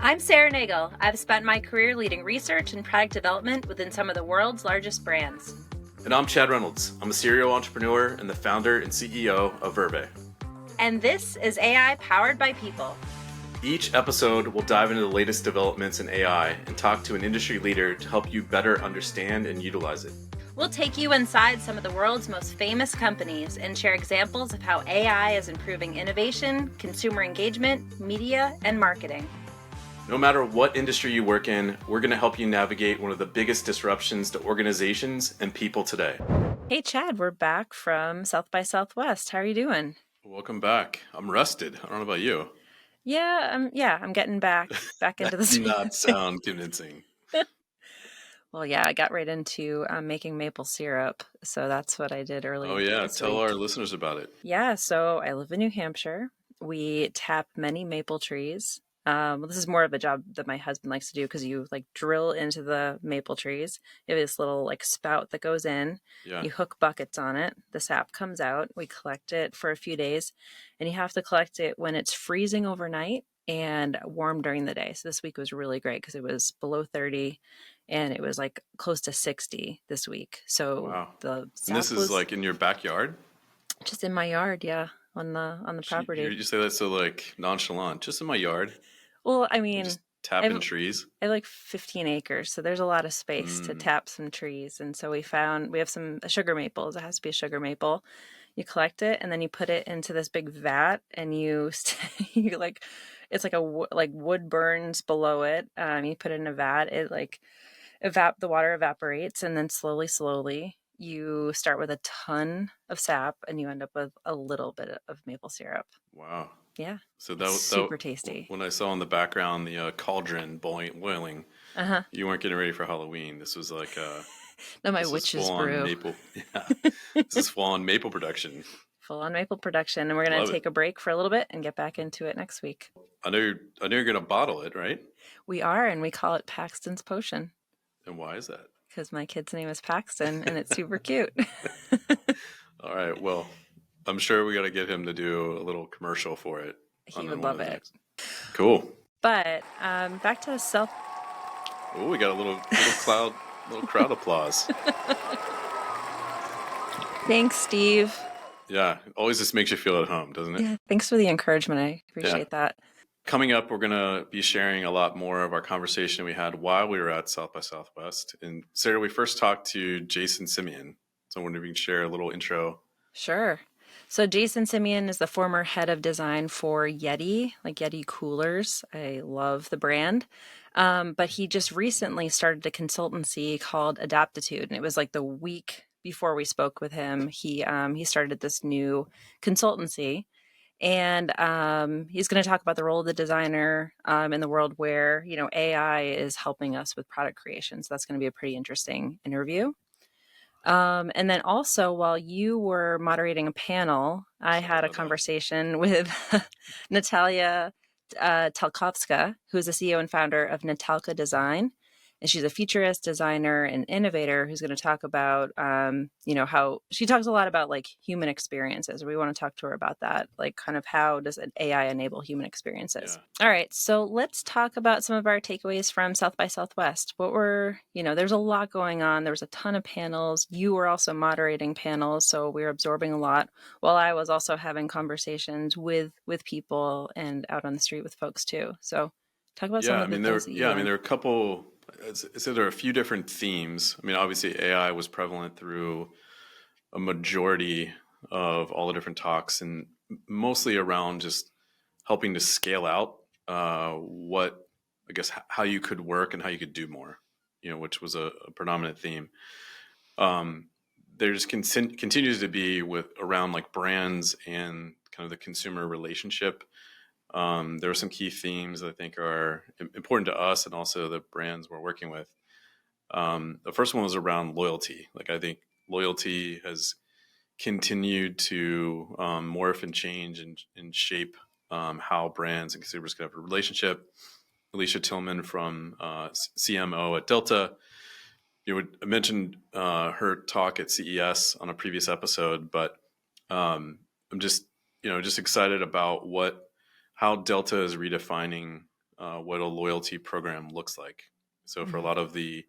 I'm Sarah Nagle. I've spent my career leading research and product development within some of the world's largest brands. And I'm Chad Reynolds. I'm a serial entrepreneur and the founder and CEO of Verve. And this is AI Powered by People. Each episode will dive into the latest developments in AI and talk to an industry leader to help you better understand and utilize it. We'll take you inside some of the world's most famous companies and share examples of how AI is improving innovation, consumer engagement, media, and marketing. No matter what industry you work in, we're going to help you navigate one of the biggest disruptions to organizations and people today. Hey, Chad, we're back from South by Southwest. How are you doing? Welcome back. I'm rested. I don't know about you. I'm getting back into the Does not sound convincing. Well, yeah, I got right into making maple syrup. So that's what I did earlier. Oh, yeah. Tell our listeners about it. Yeah. So I live in New Hampshire. We tap many maple trees. This is more of a job that my husband likes to do because you drill into the maple trees. You have this little spout that goes in. Yeah. You hook buckets on it. The sap comes out. We collect it for a few days, and you have to collect it when it's freezing overnight and warm during the day. So this week was really great because it was below 30 and it was close to 60 this week. So wow. The sap and this is in your backyard? Just in my yard, yeah, on the property. You say that so nonchalant, just in my yard. Well, I mean, just tapping trees. I have 15 acres, so there's a lot of space to tap some trees. And so we have some sugar maples. It has to be a sugar maple. You collect it and then you put it into this big vat, and it's wood burns below it. You put it in a vat. It the water evaporates, and then slowly you start with a ton of sap and you end up with a little bit of maple syrup. Wow. Yeah. So that was super tasty. When I saw in the background the cauldron boiling, you weren't getting ready for Halloween. This was no, my witch's brew. Maple. Yeah. This is full on maple production. Full on maple production, and we're going to take a break for a little bit and get back into it next week. I know you're going to bottle it, right? We are, and we call it Paxton's Potion. And why is that? Because my kid's name is Paxton, and it's super cute. All right. Well, I'm sure we got to get him to do a little commercial for it. He would love it. Cool. But back to self. Oh, we got a little crowd applause. Thanks, Steve. Yeah, always just makes you feel at home, doesn't it? Yeah, thanks for the encouragement. I appreciate that. Coming up, we're going to be sharing a lot more of our conversation we had while we were at South by Southwest. And Sarah, we first talked to Jayson Simeon. So I wonder if you can share a little intro. Sure. So Jayson Simeon is the former head of design for Yeti, Yeti coolers. I love the brand. But he just recently started a consultancy called Adaptitude. And it was the week before we spoke with him. He started this new consultancy. And he's going to talk about the role of the designer in the world where, AI is helping us with product creation. So that's going to be a pretty interesting interview. And then also, while you were moderating a panel, I had a conversation with Natalia Talkovska, who is the CEO and founder of Natalka Design. And she's a futurist, designer, and innovator who's going to talk about, how she talks a lot about human experiences. We want to talk to her about that, kind of how does an AI enable human experiences? Yeah. All right, so let's talk about some of our takeaways from South by Southwest. There's a lot going on. There was a ton of panels. You were also moderating panels, so we were absorbing a lot, while I was also having conversations with people and out on the street with folks too. So talk about some of the things that you learned. There are a couple. So there are a few different themes. Obviously AI was prevalent through a majority of all the different talks, and mostly around just helping to scale out how you could work and how you could do more, which was a predominant theme. There just continues to be around brands and kind of the consumer relationship. There are some key themes that I think are important to us and also the brands we're working with. The first one was around loyalty. I think loyalty has continued to morph and change and shape how brands and consumers can have a relationship. Alicia Tillman from CMO at Delta, I mentioned her talk at CES on a previous episode, but I'm just excited about how Delta is redefining what a loyalty program looks like. So for a Mhm. lot of the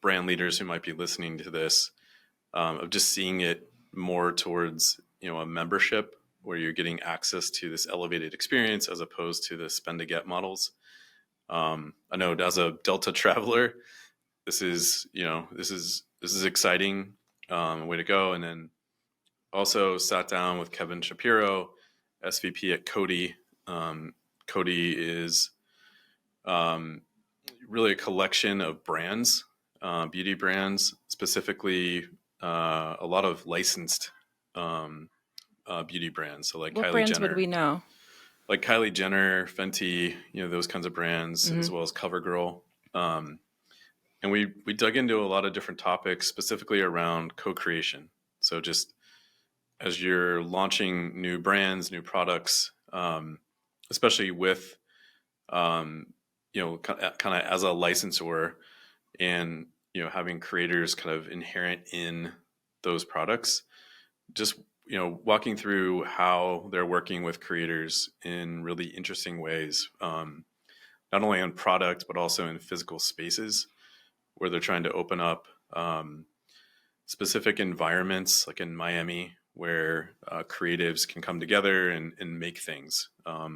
brand leaders who might be listening to this, of just seeing it more towards a membership where you're getting access to this elevated experience as opposed to the spend to get models. I know as a Delta traveler, this is exciting, way to go. And then also sat down with Kevin Shapiro, SVP at Coty. Coty is um, really a collection of brands, beauty brands, specifically a lot of licensed um, beauty brands. So What brands would we know? Like Kylie Jenner, Fenty, those kinds of brands, Hmm. as well as CoverGirl. Um, and we dug into a lot of different topics, specifically around co-creation. So just as you're launching new brands, new products, especially with kind of as a licensor, and having creators kind of inherent in those products, just walking through how they're working with creators in really interesting ways, not only on product but also in physical spaces where they're trying to open up specific environments, like in Miami, where creatives can come together and make things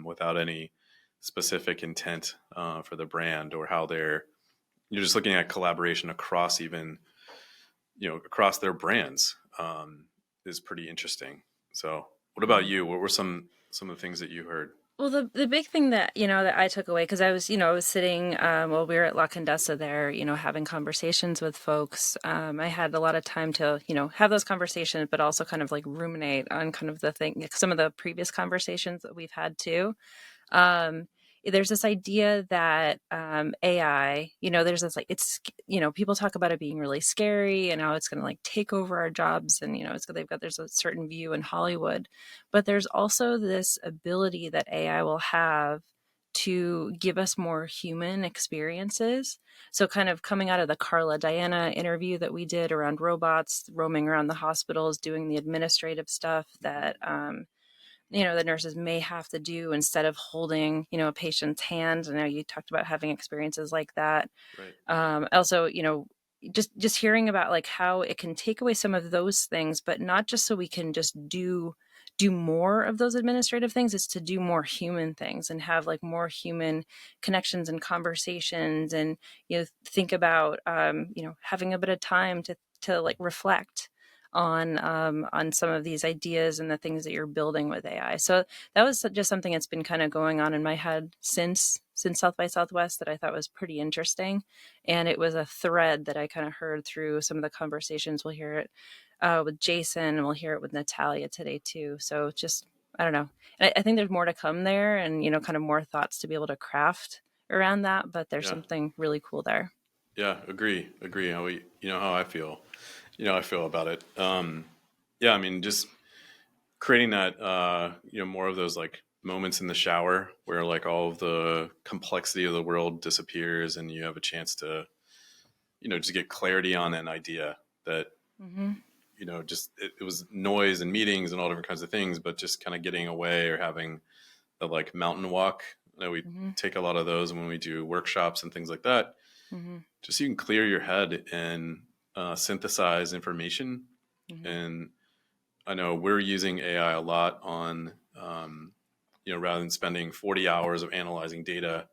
without any specific intent for the brand, or how you're just looking at collaboration across, even across their brands, is pretty interesting. So what about Yeah. you? What were some of the things that you heard? Well, the big thing that, that I took away, because I was sitting, while we were at La Condesa there, having conversations with folks. I had a lot of time to, have those conversations, but also kind of like ruminate on kind of the thing, some of the previous conversations that we've had too. um, there's this idea that AI, there's this like people talk about it being really scary and how it's going to like take over our jobs, and there's a certain view in Hollywood, but there's also this ability that AI will have to give us more human experiences. So kind of coming out of the Carla Diana interview that we did around robots roaming around the hospitals doing the administrative stuff that the nurses may have to do instead of holding, a patient's hand. I know you talked about having experiences like that. Right. Also, just hearing about like how it can take away some of those things, but not just so we can just do more of those administrative things. It's to do more human things and have like more human connections and conversations, and think about having a bit of time to like reflect on some of these ideas and the things that you're building with AI. So that was just something that's been kind of going on in my head since South by Southwest that I thought was pretty interesting. And it was a thread that I kind of heard through some of the conversations. We'll hear it with Jayson, and we'll hear it with Natalia today too. So just, I don't know. And I think there's more to come there, and kind of more thoughts to be able to craft around that. But there's Yeah. something really cool there. Yeah. Agree. How I feel. I feel about it. Yeah. I mean, just creating that, more of those like moments in the shower where like all of the complexity of the world disappears and you have a chance to, just get clarity on an idea that, Mm-hmm. just it was noise and meetings and all different kinds of things, but just kind of getting away or having the like mountain walk. We Mm-hmm. take a lot of those when we do workshops and things like that, Mm-hmm. just so you can clear your head and synthesize information. Mm-hmm. And I know we're using AI a lot on, rather than spending 40 hours of analyzing data,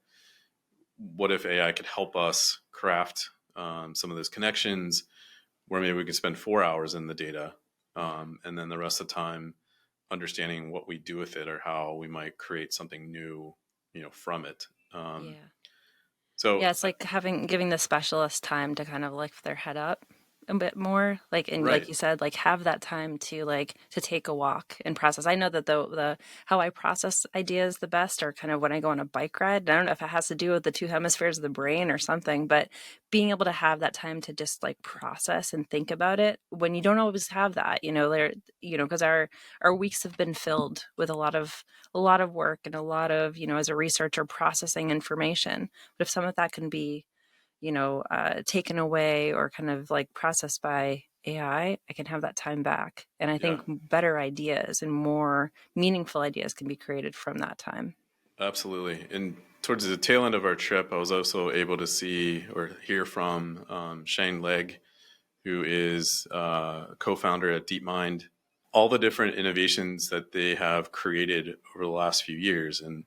what if AI could help us craft some of those connections where maybe we could spend 4 hours in the data, Yeah. and then the rest of the time understanding what we do with it or how we might create something new, from it. Um, Yeah. so, Yeah, it's like giving the specialist time to kind of lift their head up a bit more, like, and like right. you said, like have that time to like to take a walk and process. I know that the how I process ideas the best are kind of when I go on a bike ride. I don't know if it has to do with the two hemispheres of the brain or something, but being able to have that time to just like process and think about it when you don't always have that, because our weeks have been filled with a lot of work and a lot of, as a researcher processing information. But if some of that can be, taken away or kind of like processed by AI, I can have that time back. And I Yeah. think better ideas and more meaningful ideas can be created from that time. Absolutely. And towards the tail end of our trip, I was also able to see or hear from Shane Legg, who is co-founder at DeepMind, all the different innovations that they have created over the last few years. And,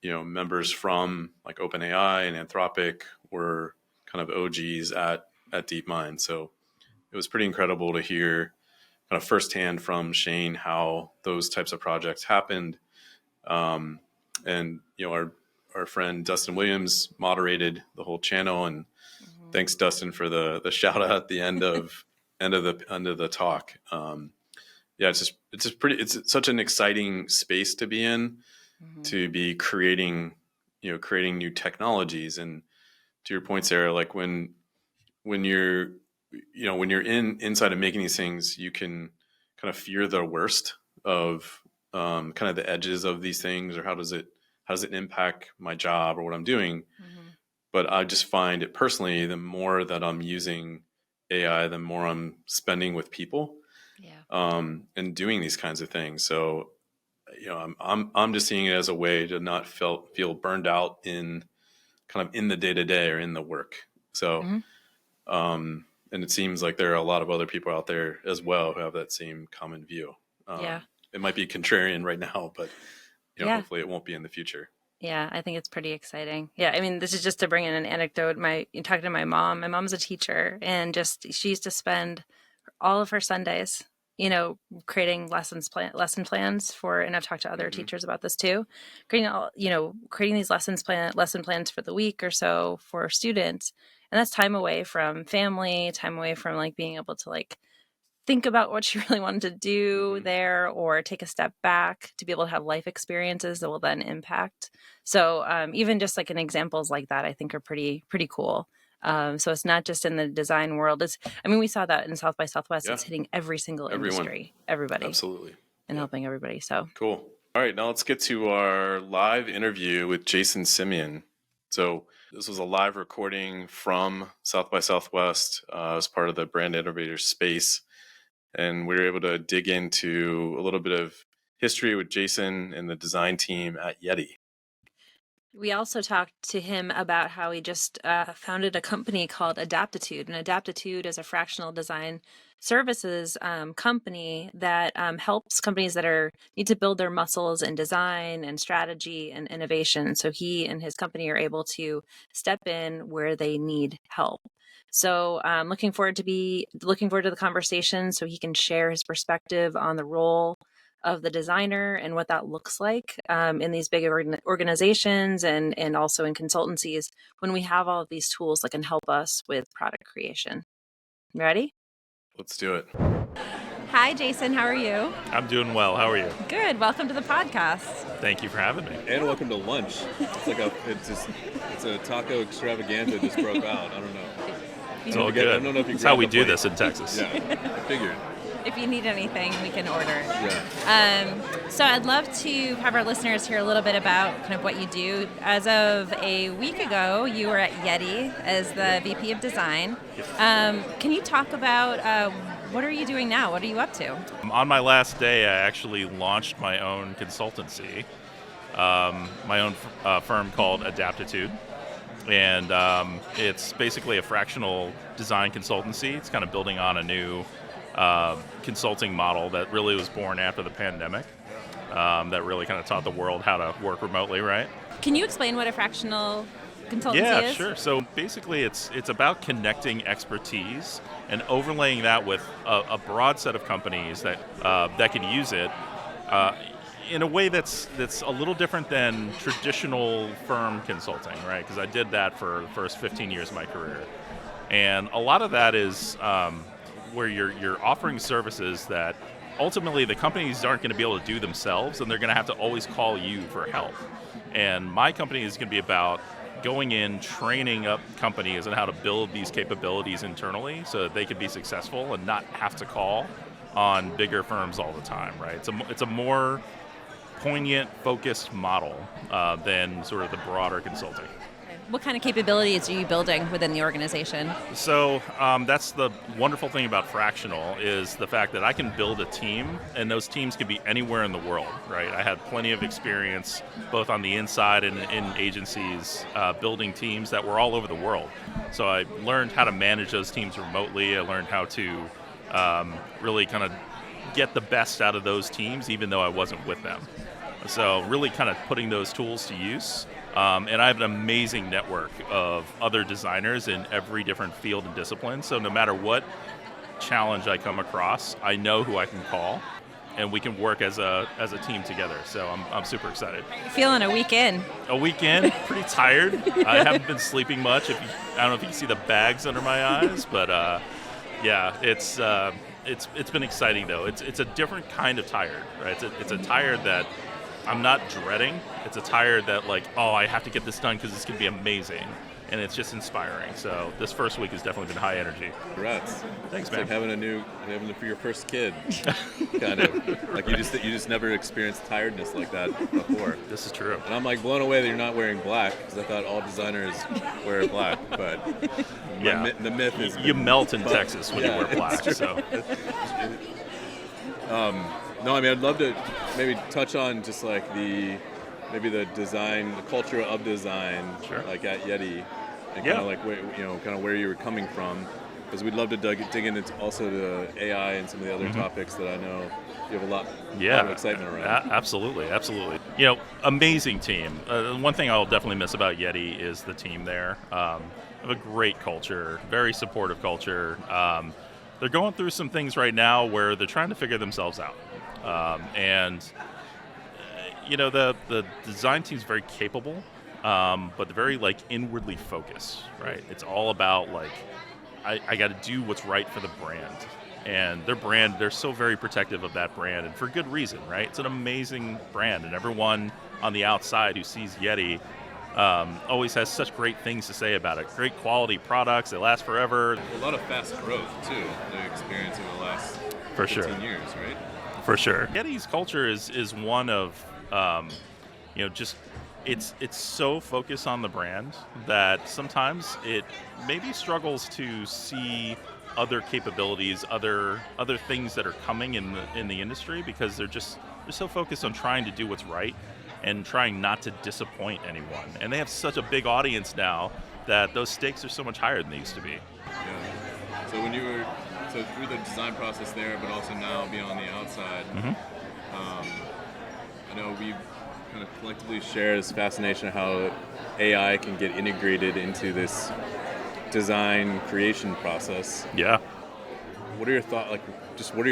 members from like OpenAI and Anthropic were kind of OGs at DeepMind. So it was pretty incredible to hear kind of firsthand from Shane how those types of projects happened. And our friend Dustin Williams moderated the whole channel, and thanks Dustin for the shout out at the end of the talk. Yeah, it's such an exciting space to be in, to be creating new technologies. And to your point, Sarah, like when you're inside of making these things, you can kind of fear the worst of kind of the edges of these things, or how does it impact my job or what I'm doing. But I just find it personally, the more that I'm using AI, the more I'm spending with people, and doing these kinds of things. So, I'm just seeing it as a way to not feel burned out in kind of in the day to day or in the work. So, and it seems like there are a lot of other people out there as well who have that same common view. It might be contrarian right now, but hopefully it won't be in the future. Yeah, I think it's pretty exciting. Yeah, I mean, this is just to bring in an anecdote. Talking to my mom. My mom's a teacher, and she used to spend all of her Sundays, creating lesson plans for. And I've talked to other teachers about this too, creating these lesson plans for the week or so for students, and that's time away from family, time away from like being able to like think about what she really wanted to do there, or take a step back to be able to have life experiences that will then impact. So even just like examples like that, I think are pretty cool. So it's not just in the design world. We saw that in South by Southwest. It's hitting every single industry, everybody. Absolutely. And helping everybody. So cool. All right, now let's get to our live interview with Jayson Simeon. So this was a live recording from South by Southwest as part of the Brand Innovators space. And we were able to dig into a little bit of history with Jayson and the design team at Yeti. We also talked to him about how he just founded a company called Adaptitude. And Adaptitude is a fractional design services company that helps companies that need to build their muscles in design and strategy and innovation. So he and his company are able to step in where they need help. So looking forward to the conversation so he can share his perspective on the role of the designer and what that looks like in these big organizations and also in consultancies when we have all of these tools that can help us with product creation. Ready? Let's do it. Hi, Jayson. How are you? I'm doing well. How are you? Good. Welcome to the podcast. Thank you for having me. And welcome to lunch. It's a taco extravaganza just broke out. I don't know. It's all good. I don't know if you That's how we do this in Texas. Yeah, I figured. If you need anything, we can order. Yeah. So I'd love to have our listeners hear a little bit about kind of what you do. As of a week ago, you were at Yeti as the VP of Design. Can you talk about what are you doing now? What are you up to? On my last day, I actually launched my own consultancy, my own firm called Adaptitude. And it's basically a fractional design consultancy. It's kind of building on a new consulting model that really was born after the pandemic, that really kind of taught the world how to work remotely, right? Can you explain what a fractional consultancy is? Yeah, sure. So basically it's about connecting expertise and overlaying that with a broad set of companies that can use it in a way that's a little different than traditional firm consulting, right? Because I did that for the first 15 years of my career. And a lot of that is where you're offering services that ultimately the companies aren't going to be able to do themselves, and they're going to have to always call you for help. And my company is going to be about going in, training up companies on how to build these capabilities internally so that they can be successful and not have to call on bigger firms all the time, right? It's a more poignant, focused model than sort of the broader consulting. what kind of capabilities are you building within the organization? So that's the wonderful thing about fractional is the fact that I can build a team, and those teams can be anywhere in the world, right? I had plenty of experience both on the inside and in agencies building teams that were all over the world. So I learned how to manage those teams remotely. I learned how to really kind of get the best out of those teams, even though I wasn't with them. So really kind of putting those tools to use. And I have an amazing network of other designers in every different field and discipline. So no matter what challenge I come across, I know who I can call, and we can work as a team together. So I'm super excited. Feeling a week in. A weekend, pretty tired. I haven't been sleeping much. I don't know if you can see the bags under my eyes, but yeah, it's been exciting though. It's a different kind of tired, right? It's a tired that I'm not dreading. It's a tired that like, oh, I have to get this done because it's going to be amazing. And it's just inspiring. So this first week has definitely been high energy. Congrats. Thanks, It's man. like having for your first kid, kind of. Like you just never experienced tiredness like that before. This is true. And I'm like blown away that you're not wearing black because I thought all designers wear black, but Yeah. the myth is You melt in Texas when you wear black. So No, I mean, I'd love to maybe touch on just like the design, the culture of design, Sure. like at Yeti, and Yeah. kind of like kind of where you were coming from, because we'd love to dig into also the AI and some of the other topics that I know you have a lot of excitement around. Absolutely. Amazing team. One thing I'll definitely miss about Yeti is the team there. Have a great culture, very supportive culture. They're going through some things right now where they're trying to figure themselves out. The design team's very capable, but they're very like inwardly focused, right? It's all about like, I got to do what's right for the brand. And their brand, they're so very protective of that brand, and for good reason, right? It's an amazing brand, and everyone on the outside who sees Yeti always has such great things to say about it. Great quality products, they last forever. A lot of fast growth too, the experience in the last For 15 sure. years, right? For sure. Yeti's culture is one of, it's so focused on the brand that sometimes it maybe struggles to see other capabilities, other things that are coming in the industry, because they're so focused on trying to do what's right and trying not to disappoint anyone. And they have such a big audience now that those stakes are so much higher than they used to be. Yeah. So through the design process there, but also now being on the outside, I know we kind of collectively share this fascination of how AI can get integrated into this design creation process. Yeah. What are your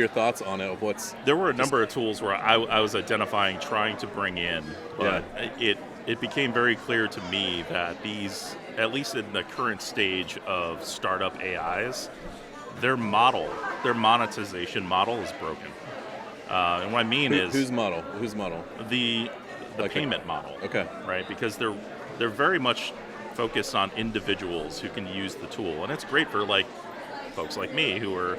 thoughts on it? There were a number of tools where I was identifying, trying to bring in, but it became very clear to me that these, at least in the current stage of startup AIs, their monetization model is broken. And what I mean is whose model? The payment model. Okay. Right, because they're very much focused on individuals who can use the tool, and it's great for like folks like me who are,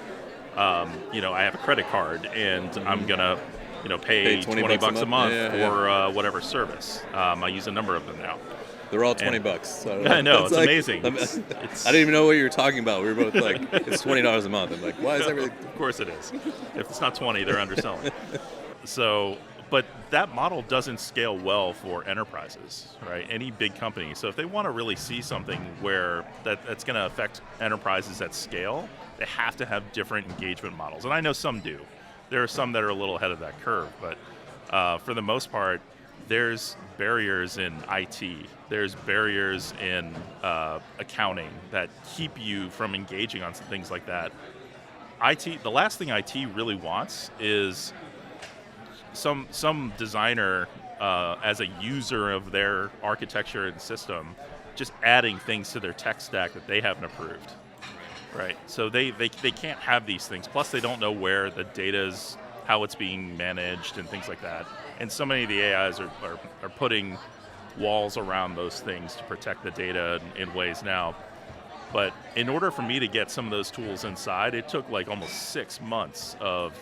I have a credit card and I'm gonna, pay 20 bucks a month for whatever service. I use a number of them now. They're all $20. So I know, it's like, amazing. I didn't even know what you were talking about. We were both like, it's $20 a month. I'm like, why is everything? Of course it is. If it's not 20, they're underselling. So, but that model doesn't scale well for enterprises, right? Any big company. So if they want to really see something where that's going to affect enterprises at scale, they have to have different engagement models. And I know some do. There are some that are a little ahead of that curve, but for the most part, there's barriers in IT. There's barriers in accounting that keep you from engaging on some things like that. The last thing IT really wants is some designer as a user of their architecture and system just adding things to their tech stack that they haven't approved. Right. So they can't have these things. Plus they don't know where the data is, how it's being managed and things like that. And so many of the AIs are putting walls around those things to protect the data in ways now. But in order for me to get some of those tools inside, it took like almost 6 months of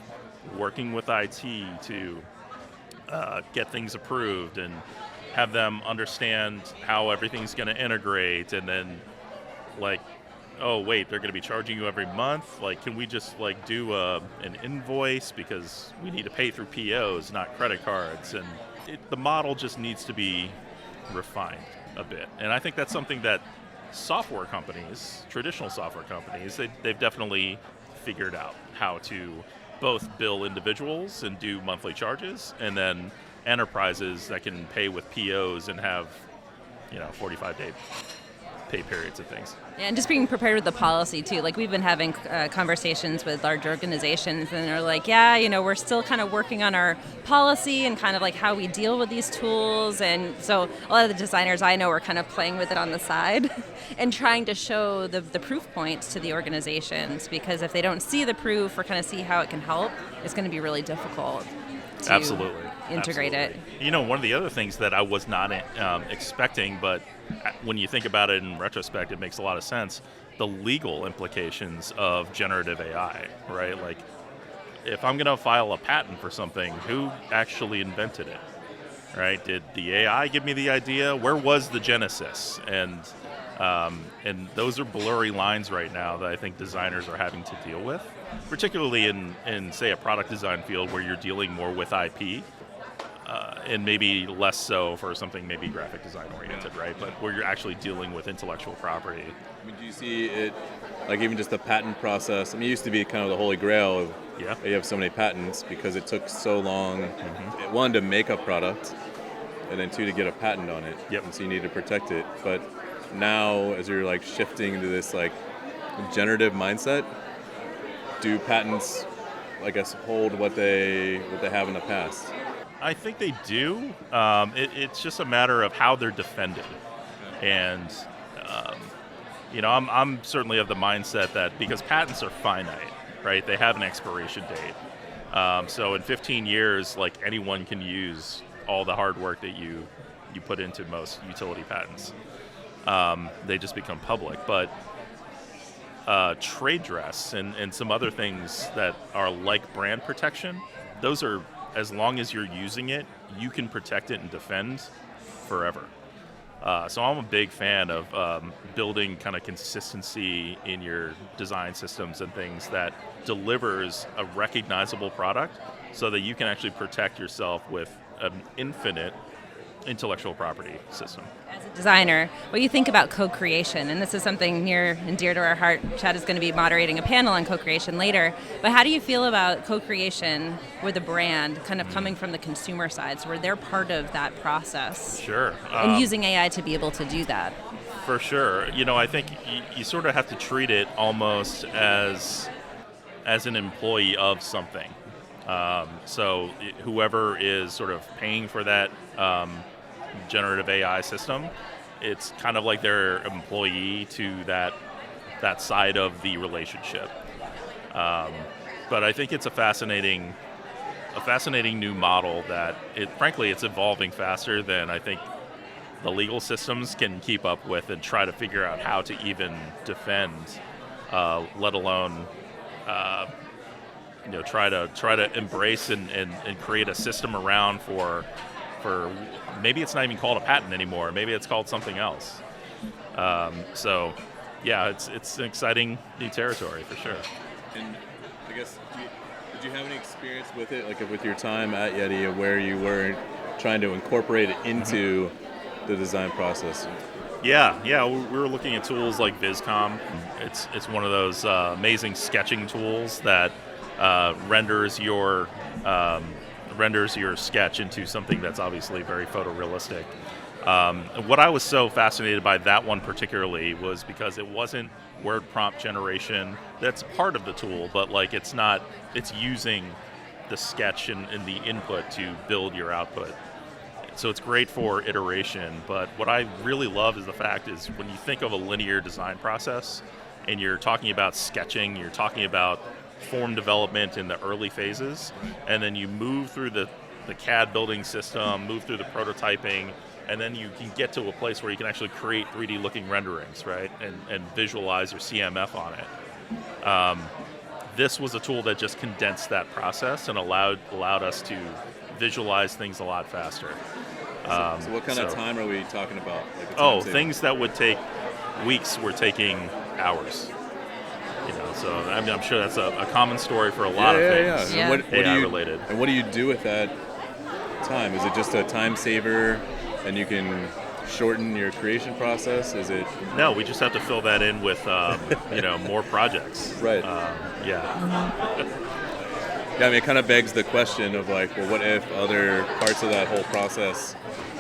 working with IT to get things approved and have them understand how everything's going to integrate, and then like, oh wait, they're going to be charging you every month. Like, can we just like do an invoice because we need to pay through POs, not credit cards? And the model just needs to be refined a bit. And I think that's something that software companies, traditional software companies, they've definitely figured out how to both bill individuals and do monthly charges, and then enterprises that can pay with POs and have 45-day pay periods and things. Yeah, and just being prepared with the policy too. Like, we've been having conversations with large organizations, and they're like, yeah, we're still kind of working on our policy and kind of like how we deal with these tools. And so a lot of the designers I know are kind of playing with it on the side and trying to show the proof points to the organizations, because if they don't see the proof or kind of see how it can help, it's going to be really difficult to Absolutely. integrate it. One of the other things that I was not expecting, but when you think about it in retrospect, it makes a lot of sense, the legal implications of generative AI, right? Like, if I'm going to file a patent for something, who actually invented it, right? Did the AI give me the idea? Where was the genesis? And those are blurry lines right now that I think designers are having to deal with, particularly in say, a product design field where you're dealing more with IP, and maybe less so for something maybe graphic design oriented, right? But where you're actually dealing with intellectual property. I mean, do you see it, like even just the patent process? I mean, it used to be kind of the holy grail of you have so many patents because it took so long, one, to make a product, and then two, to get a patent on it. Yep. And so you need to protect it. But now, as you're like shifting to this like generative mindset, do patents, I guess, hold what they have in the past? I think they do. It's just a matter of how they're defended. And, I'm certainly of the mindset that because patents are finite, right? They have an expiration date. So in 15 years, like, anyone can use all the hard work that you put into most utility patents. They just become public. But trade dress and some other things that are like brand protection, those are, as long as you're using it, you can protect it and defend forever. So I'm a big fan of building kind of consistency in your design systems and things that delivers a recognizable product so that you can actually protect yourself with an infinite intellectual property system. As a designer, what you think about co-creation, and this is something near and dear to our heart. Chad is going to be moderating a panel on co-creation later, but how do you feel about co-creation with a brand kind of coming from the consumer side, so where they're part of that process? Sure. And using AI to be able to do that? For sure. I think you sort of have to treat it almost as an employee of something. So whoever is sort of paying for that generative AI system, it's kind of like their employee to that side of the relationship. But I think it's a fascinating new model that frankly it's evolving faster than I think the legal systems can keep up with and try to figure out how to even defend, let alone try to embrace and create a system around for maybe it's not even called a patent anymore. Maybe it's called something else. So, yeah, it's an exciting new territory for sure. And I guess, did you have any experience with it, like with your time at Yeti, of where you were trying to incorporate it into the design process? Yeah, we were looking at tools like VizCom. It's one of those amazing sketching tools that renders your sketch into something that's obviously very photorealistic. What I was so fascinated by that one particularly was because it wasn't word prompt generation. That's part of the tool, but like it's using the sketch and the input to build your output. So it's great for iteration, but what I really love is the fact is when you think of a linear design process and you're talking about sketching, you're talking about form development in the early phases, and then you move through the CAD building system, move through the prototyping, and then you can get to a place where you can actually create 3D looking renderings, right, and visualize your CMF on it. This was a tool that just condensed that process and allowed us to visualize things a lot faster. So what kind of time are we talking about? Like a time Oh, saving? things that would take weeks were taking hours. So I'm sure that's a common story for a lot of things. Yeah. What do AI you, related. And what do you do with that time? Is it just a time saver, and you can shorten your creation process? Is it? No, we just have to fill that in with more projects. Right. Yeah. Yeah, I mean, it kind of begs the question of like, well, what if other parts of that whole process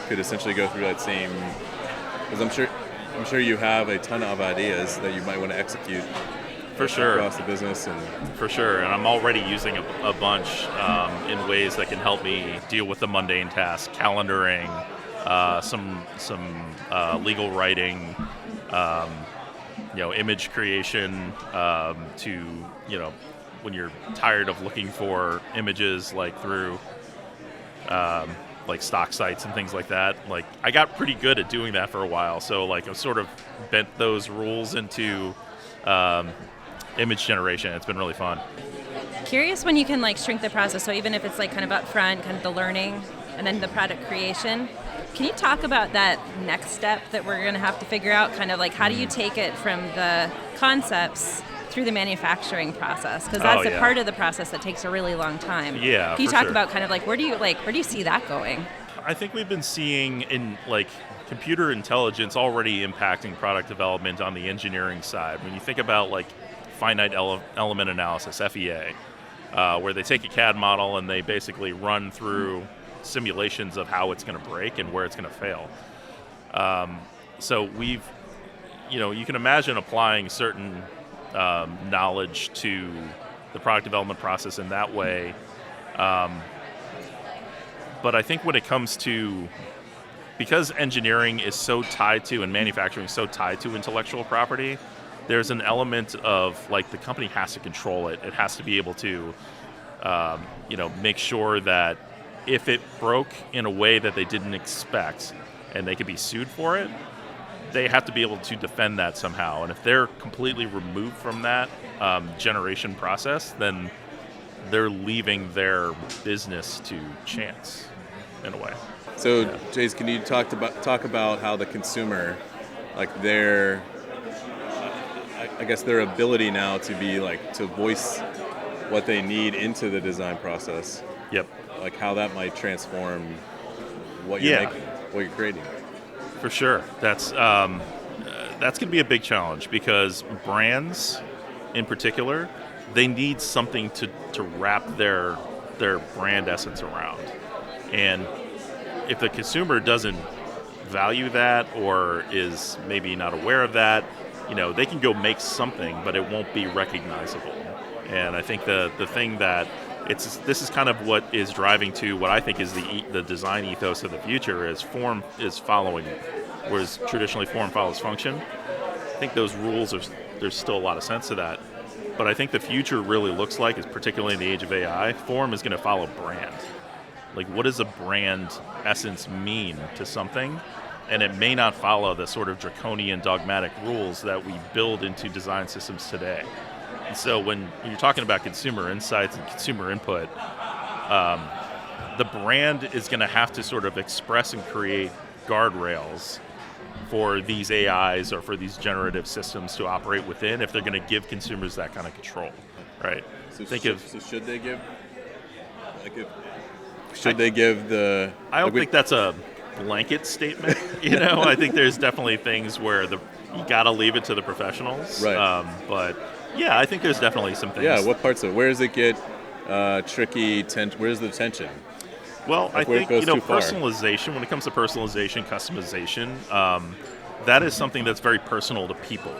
could essentially go through that same? Because I'm sure you have a ton of ideas that you might want to execute For sure. across the business, and For sure, and I'm already using a bunch in ways that can help me deal with the mundane tasks, calendaring, some legal writing, image creation, to when you're tired of looking for images like through like stock sites and things like that. Like I got pretty good at doing that for a while, so like I've sort of bent those rules into image generation. It's been really fun. Curious when you can like shrink the process. So even if it's like kind of upfront, kind of the learning and then the product creation, can you talk about that next step that we're going to have to figure out? Kind of like how do you take it from the concepts through the manufacturing process? Because that's a part of the process that takes a really long time. Yeah. Can you for talk sure. about kind of like where do you see that going? I think we've been seeing in like computer intelligence already impacting product development on the engineering side. When you think about like finite element analysis, FEA, where they take a CAD model and they basically run through simulations of how it's going to break and where it's going to fail. So we've, you can imagine applying certain knowledge to the product development process in that way. But I think when it comes to, because engineering is so tied to and manufacturing is so tied to intellectual property, there's an element of like the company has to control it. It has to be able to, make sure that if it broke in a way that they didn't expect and they could be sued for it, they have to be able to defend that somehow. And if they're completely removed from that generation process, then they're leaving their business to chance in a way. so Jace, can you talk about how the consumer, like their, I guess their ability now to be like to voice what they need into the design process, Yep. like how that might transform what you're making, what you're creating. For sure. That's going to be a big challenge because brands, in particular, they need something to wrap their brand essence around. And if the consumer doesn't value that or is maybe not aware of that, they can go make something, but it won't be recognizable. And I think the thing that this is kind of what is driving to what I think is the design ethos of the future is form is following, whereas traditionally form follows function. I think those rules there's still a lot of sense to that. But I think the future really looks like, is particularly in the age of AI, form is going to follow brand. Like, what does a brand essence mean to something? And it may not follow the sort of draconian dogmatic rules that we build into design systems today. And so when you're talking about consumer insights and consumer input, the brand is going to have to sort of express and create guardrails for these AIs or for these generative systems to operate within if they're going to give consumers that kind of control, right? So should they give, they give the? I don't think that's a blanket statement. I think there's definitely things where you got to leave it to the professionals. Right. But yeah, I think there's definitely some things. Yeah. What parts of it? Where does it get tricky? Where's the tension? Well, Like I where think it goes too far. personalization. When it comes to personalization, customization, that is something that's very personal to people,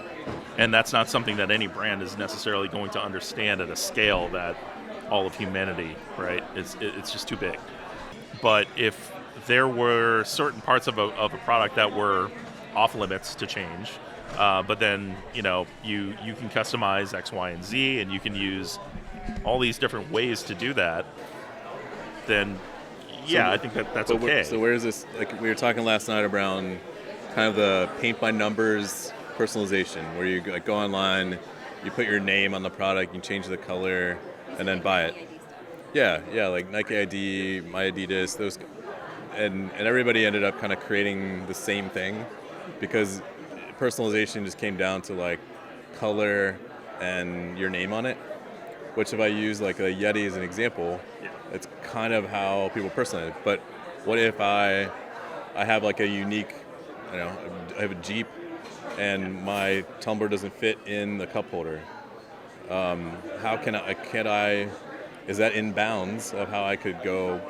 and that's not something that any brand is necessarily going to understand at a scale that all of humanity, right? It's just too big. But if there were certain parts of a product that were off limits to change, but then you can customize X, Y, and Z, and you can use all these different ways to do that, then I think that's okay. So where is this? Like we were talking last night around kind of the paint by numbers personalization, where you like go online, you put your name on the product, you change the color, and then buy it. Yeah, like Nike ID, My Adidas, those. and everybody ended up kind of creating the same thing, because personalization just came down to like color and your name on it. Which, if I use like a Yeti as an example, it's kind of how people personalize it. But what if I have like a unique, I have a Jeep and my tumbler doesn't fit in the cup holder? How can I, is that in bounds of how I could go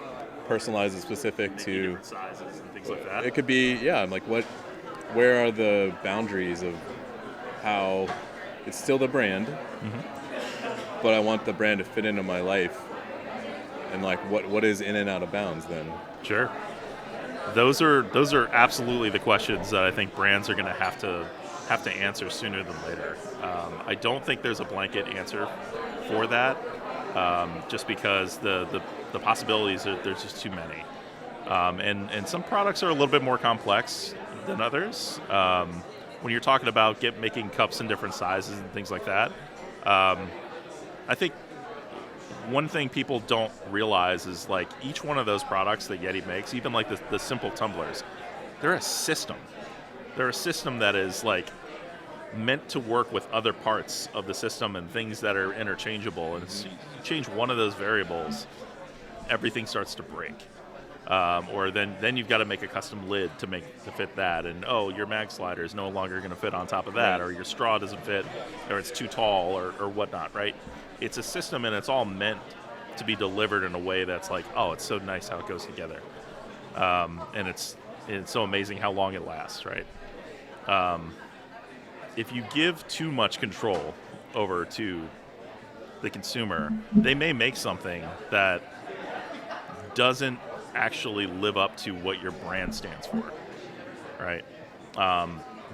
personalize it specific to different sizes and things like that? It could be, like where are the boundaries of how it's still the brand, but I want the brand to fit into my life, and like what is in and out of bounds then? Sure. Those are absolutely the questions that I think brands are going to have to answer sooner than later. I don't think there's a blanket answer for that, just because the possibilities there's just too many, and some products are a little bit more complex than others. When you're talking about making cups in different sizes and things like that, I think one thing people don't realize is like each one of those products that Yeti makes, even like the simple tumblers, they're a system. They're a system that is like meant to work with other parts of the system and things that are interchangeable. And you change one of those variables, everything starts to break. Or then you've got to make a custom lid to fit that, and your mag slider is no longer going to fit on top of that, or your straw doesn't fit, or it's too tall, or whatnot, right? It's a system, and it's all meant to be delivered in a way that's like, it's so nice how it goes together, and it's so amazing how long it lasts, right? If you give too much control over to the consumer, they may make something that doesn't actually live up to what your brand stands for, right?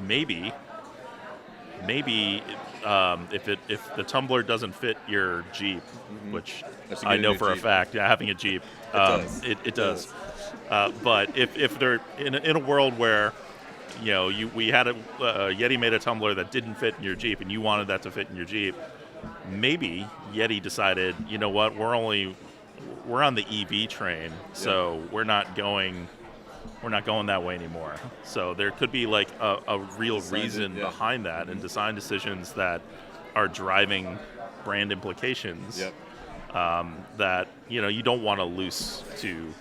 Maybe if the tumbler doesn't fit your Jeep, which I know for a fact, having a Jeep, it does. But if they're in a world where we had Yeti made a tumbler that didn't fit in your Jeep, and you wanted that to fit in your Jeep, maybe Yeti decided, you know what, we're on the EV train, so we're not going that way anymore. So there could be like a real reason behind that, and design decisions that are driving brand implications that you don't want to loose to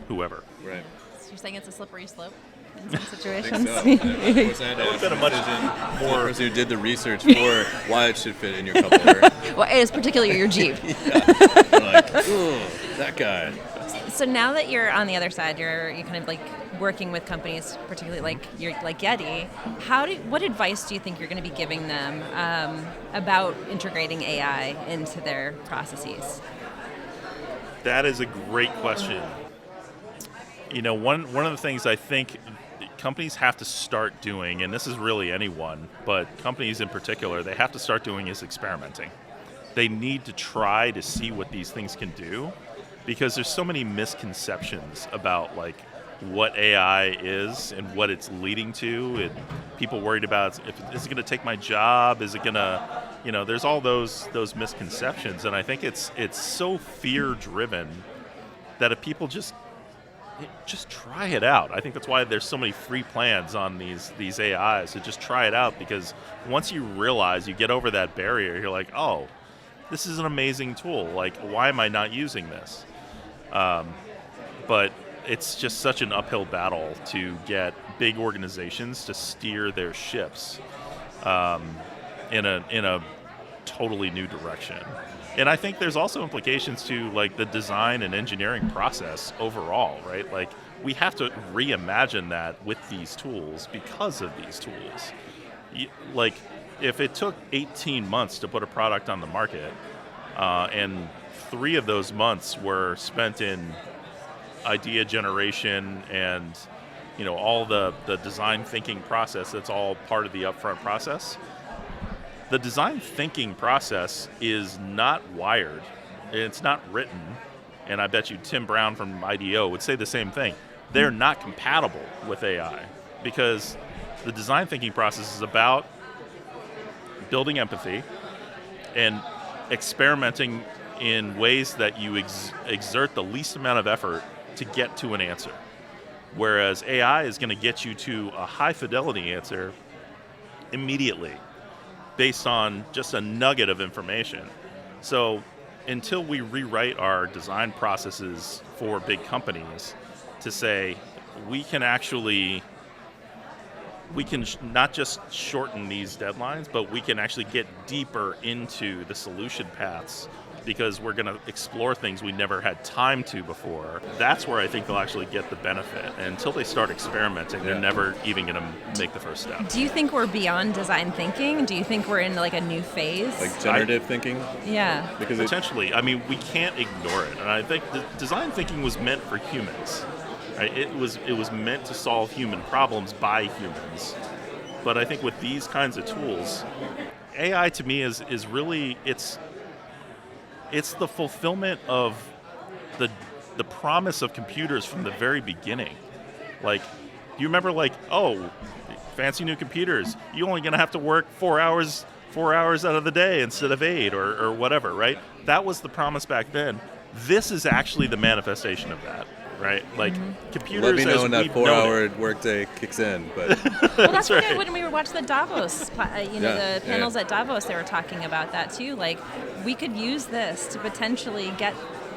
whoever. Right. So you're saying it's a slippery slope in some situations? I think so. Of course, I had to ask the person who did the research for why it should fit in your cup holder. Well, it's particularly your Jeep. Like, ooh, that guy. So now that you're on the other side, you're kind of like working with companies, particularly like Yeti. What advice do you think you're going to be giving them about integrating AI into their processes? That is a great question. One of the things I think companies have to start doing, and this is really anyone, but companies in particular, they have to start doing is experimenting. They need to try to see what these things can do, because there's so many misconceptions about like what AI is and what it's leading to, and people worried about is it going to take my job? Is it going to, there's all those misconceptions, and I think it's so fear driven that if people just try it out. I think that's why there's so many free plans on these AIs. So just try it out, because once you realize, you get over that barrier, you're like, oh, this is an amazing tool. Like, why am I not using this? But it's just such an uphill battle to get big organizations to steer their ships in a totally new direction. And I think there's also implications to like the design and engineering process overall, right? Like we have to reimagine that with these tools because of these tools. Like if it took 18 months to put a product on the market, and 3 of those months were spent in idea generation and all the design thinking process, that's all part of the upfront process. The design thinking process is not wired. It's not written. And I bet you Tim Brown from IDEO would say the same thing. They're not compatible with AI, because the design thinking process is about building empathy and experimenting in ways that you exert the least amount of effort to get to an answer. Whereas AI is going to get you to a high fidelity answer immediately based on just a nugget of information. So until we rewrite our design processes for big companies to say we can not just shorten these deadlines, but we can actually get deeper into the solution paths because we're going to explore things we never had time to before. That's where I think they'll actually get the benefit. And until they start experimenting, they're never even going to make the first step. Do you think we're beyond design thinking? Do you think we're in like a new phase? Like generative thinking? Yeah. Because potentially. I mean, we can't ignore it. And I think the design thinking was meant for humans. Right? It was meant to solve human problems by humans. But I think with these kinds of tools, AI to me is really it's the fulfillment of the promise of computers from the very beginning. Like, do you remember fancy new computers, you're only gonna have to work 4 hours out of the day instead of 8 or whatever, right? That was the promise back then. This is actually the manifestation of that. Right, like computers. Let me know as when that 4-hour workday kicks in. But well, that's right. When we watched the Davos, the panels at Davos, they were talking about that too. Like, we could use this to potentially get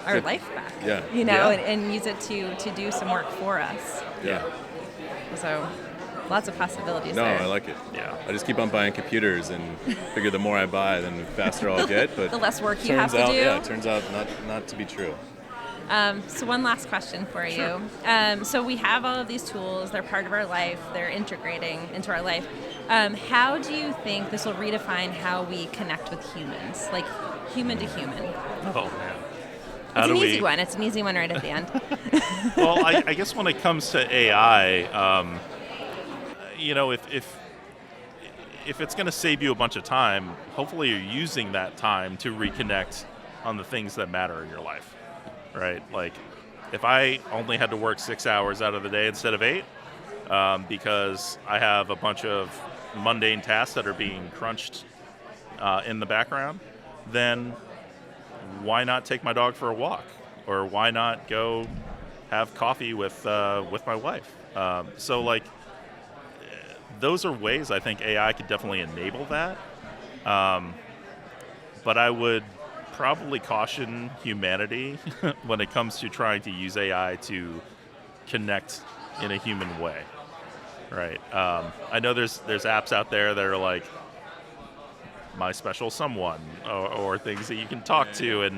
our life back. And use it to do some work for us. Yeah. So, lots of possibilities. No, there. I like it. Yeah. I just keep on buying computers and figure the more I buy, then the faster I'll get. But the less work you have to do. Yeah, it turns out not to be true. So one last question for you. Sure. So we have all of these tools. They're part of our life. They're integrating into our life. How do you think this will redefine how we connect with humans, like human to human? Oh, man. It's an easy one. It's an easy one right at the end. Well, I guess when it comes to AI, if it's going to save you a bunch of time, hopefully you're using that time to reconnect on the things that matter in your life. Right, like if I only had to work 6 hours out of the day instead of 8, because I have a bunch of mundane tasks that are being crunched in the background, then why not take my dog for a walk, or why not go have coffee with my wife? So like, those are ways I think AI could definitely enable that, but I would probably caution humanity when it comes to trying to use AI to connect in a human way, right? I know there's apps out there that are like My Special Someone or things that you can talk to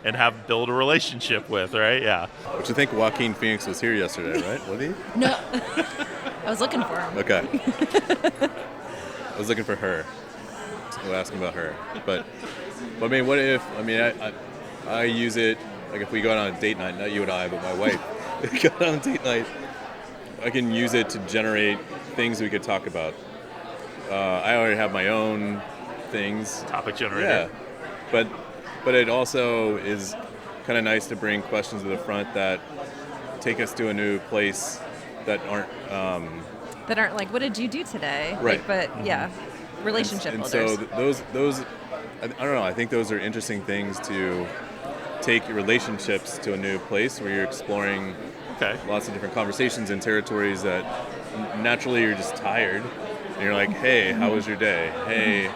and have build a relationship with, right? Yeah. But you think Joaquin Phoenix was here yesterday, right? Was he? No. I was looking for him. Okay. I was looking for her. We'll ask him about her. But I mean, what if, I use it, like if we go out on a date night, not you and I, but my wife, go out on a date night, I can use it to generate things we could talk about. I already have my own things. Topic generator. Yeah. But it also is kind of nice to bring questions to the front that take us to a new place that aren't like, what did you do today? Right. Like, but yeah, relationship and builders. So those, I don't know, I think those are interesting things to take your relationships to a new place where you're exploring lots of different conversations and territories that naturally you're just tired. And you're like, hey, how was your day? Hey.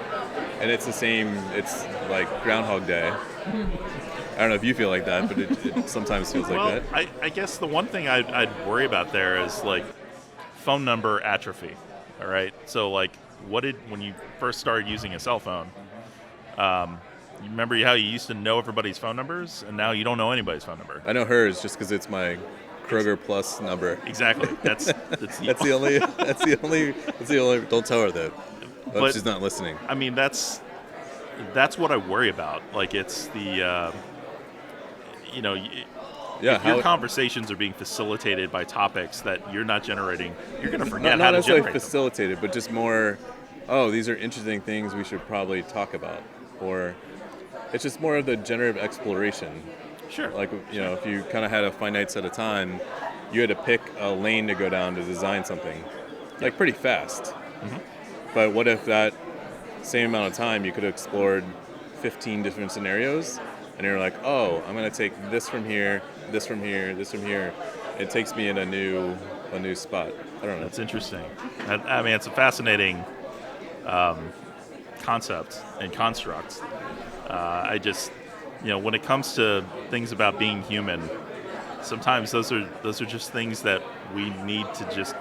And it's the same, it's like Groundhog Day. I don't know if you feel like that, but it sometimes feels like that. Well, I guess the one thing I'd worry about there is like phone number atrophy. All right. So like, when you first started using a cell phone, you remember how you used to know everybody's phone numbers, and now you don't know anybody's phone number. I know hers just because it's my Kroger Plus number. Exactly. That's the only. Don't tell her that. But she's not listening. I mean, that's what I worry about. Like, it's the if your conversations are being facilitated by topics that you're not generating, you're going to forget how to generate them. Not necessarily facilitated, but just more, these are interesting things we should probably talk about. Or it's just more of the generative exploration. Sure. Like, if you kind of had a finite set of time, you had to pick a lane to go down to design something, like pretty fast. Mm-hmm. But what if that same amount of time you could have explored 15 different scenarios, and you're like, I'm going to take this from here, this from here, this from here. It takes me in a new spot. I don't know. That's interesting. I mean, it's a fascinating concept and construct. I just, when it comes to things about being human, sometimes those are just things that we need to just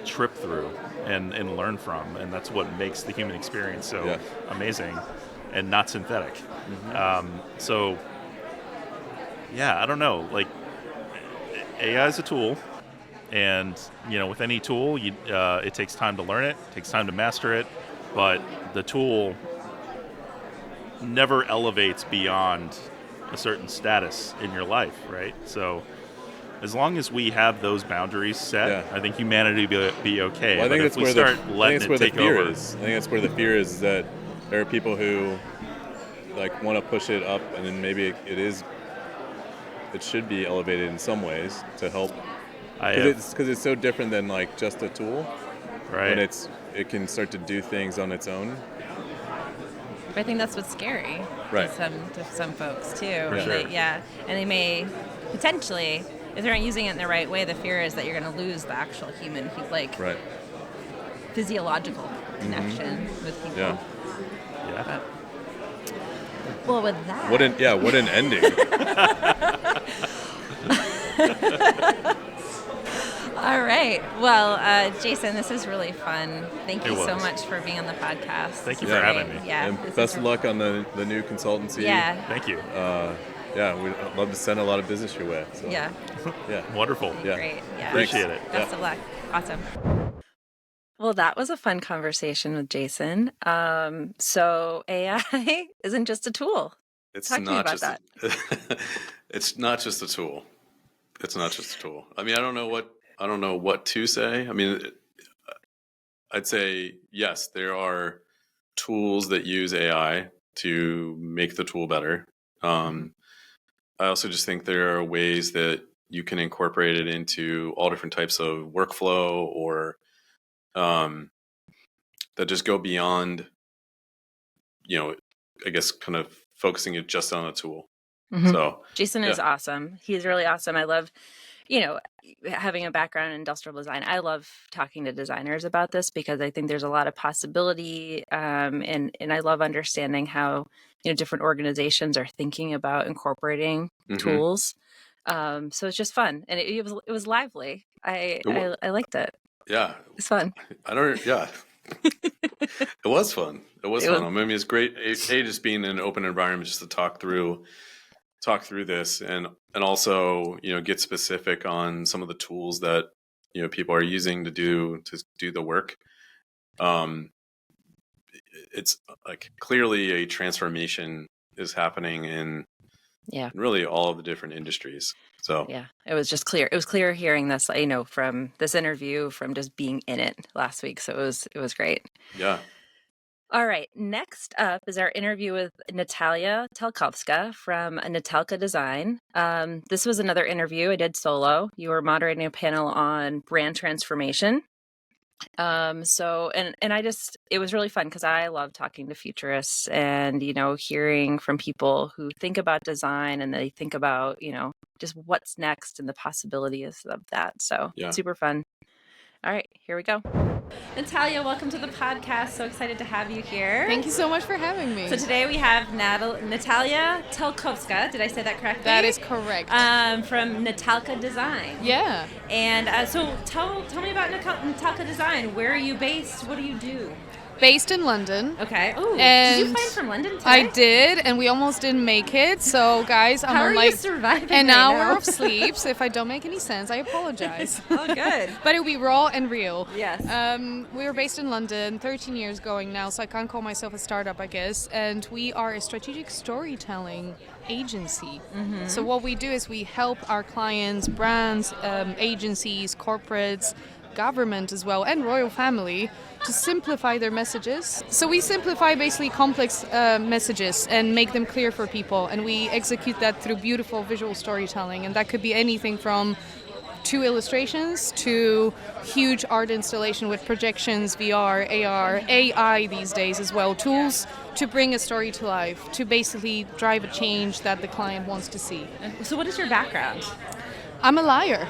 trip through and learn from, and that's what makes the human experience so amazing and not synthetic. So, yeah, I don't know. Like, AI is a tool, and with any tool, it takes time to learn it, takes time to master it, but the tool never elevates beyond a certain status in your life, right? So as long as we have those boundaries set, I think humanity will be okay. Well, I think but if we start letting it take over, I think that's where the fear is that there are people who like want to push it up, and then maybe it should be elevated in some ways to help. Because it's so different than like just a tool, right? And it can start to do things on its own. I think that's what's scary to some folks too. For sure. And they may potentially, if they're not using it in the right way, the fear is that you're going to lose the actual human, physiological connection with people. Yeah. Well, with that, what an ending. All right. Well, Jayson, this is really fun. Thank you so was. much for being on the podcast. Thank you for having me. Yeah. And best of luck on the new consultancy. Yeah. Thank you. We'd love to send a lot of business your way. So. Yeah. Wonderful. Yeah. Great. Yeah. Appreciate it. Best of luck. Awesome. Well, that was a fun conversation with Jayson. So AI isn't just a tool. It's Talk to me not about just it's not just a tool. It's not just a tool. I mean, I don't know what to say. I mean, I'd say yes, there are tools that use AI to make the tool better. I also just think there are ways that you can incorporate it into all different types of workflow, or that just go beyond, I guess kind of focusing it just on a tool. Mm-hmm. So Jayson is awesome. He's really awesome. I love, having a background in industrial design. I love talking to designers about this because I think there's a lot of possibility, and I love understanding how different organizations are thinking about incorporating tools. So it's just fun, and it was lively. I liked it. Yeah, it's fun. It was fun. It was fun. I mean, it's great. Just being in an open environment, just to talk through this, and also get specific on some of the tools that people are using to do the work. It's like clearly a transformation is happening in really all of the different industries. So it was just clear. It was clear hearing this, from this interview, from just being in it last week. So it was great. Yeah. All right. Next up is our interview with Natalia Talkovska from Natalka Design. This was another interview I did solo. You were moderating a panel on brand transformation. It was really fun because I love talking to futurists and, hearing from people who think about design and they think about, just what's next and the possibilities of that. So super fun. All right, here we go. Natalia, welcome to the podcast. So excited to have you here. Thank you so much for having me. So today we have Natalia Talkovska. Did I say that correctly? That is correct. From Natalka Design. Yeah. And so tell me about Natalka Design. Where are you based? What do you do? Based in London. Okay. Oh, did you fly from London today? I did, and we almost didn't make it. So, guys, I'm on like an hour of sleep. So if I don't make any sense, I apologize. Oh, good. But it'll be raw and real. Yes. We were based in London, 13 years going now, so I can't call myself a startup, I guess. And we are a strategic storytelling agency. Mm-hmm. So what we do is we help our clients, brands, agencies, corporates, government as well, and royal family to simplify their messages. So we simplify basically complex messages and make them clear for people, and we execute that through beautiful visual storytelling, and that could be anything from 2 illustrations to huge art installation with projections, VR, AR, AI these days as well, tools to bring a story to life, to basically drive a change that the client wants to see. So what is your background? I'm a liar.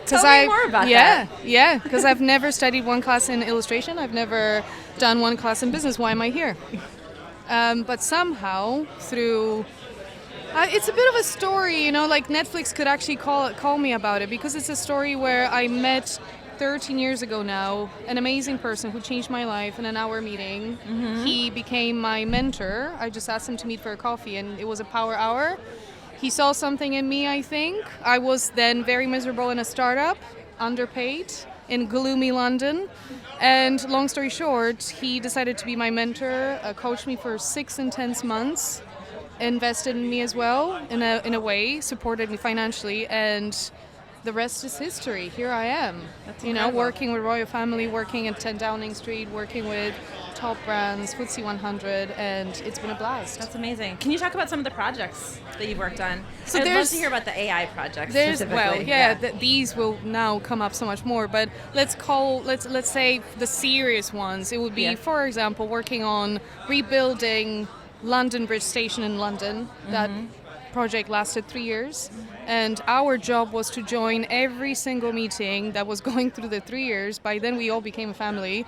Tell me more about that. Yeah, because I've never studied one class in illustration. I've never done one class in business. Why am I here? But somehow, through... it's a bit of a story, like Netflix could actually call me about it, because it's a story where I met 13 years ago now an amazing person who changed my life in an hour meeting. He became my mentor. I just asked him to meet for a coffee, and it was a power hour. He saw something in me, I think. I was then very miserable in a startup, underpaid, in gloomy London. And long story short, he decided to be my mentor, coached me for 6 intense months, invested in me as well, in a way, supported me financially, and the rest is history. Here I am, working with Royal Family, working at 10 Downing Street, working with top brands, FTSE 100, and it's been a blast. That's amazing. Can you talk about some of the projects that you've worked on? So I'd love to hear about the AI projects specifically. Well, these will now come up so much more, but let's say the serious ones. It would be, for example, working on rebuilding London Bridge Station in London. That project lasted 3 years, and our job was to join every single meeting that was going through the 3 years. By then we all became a family,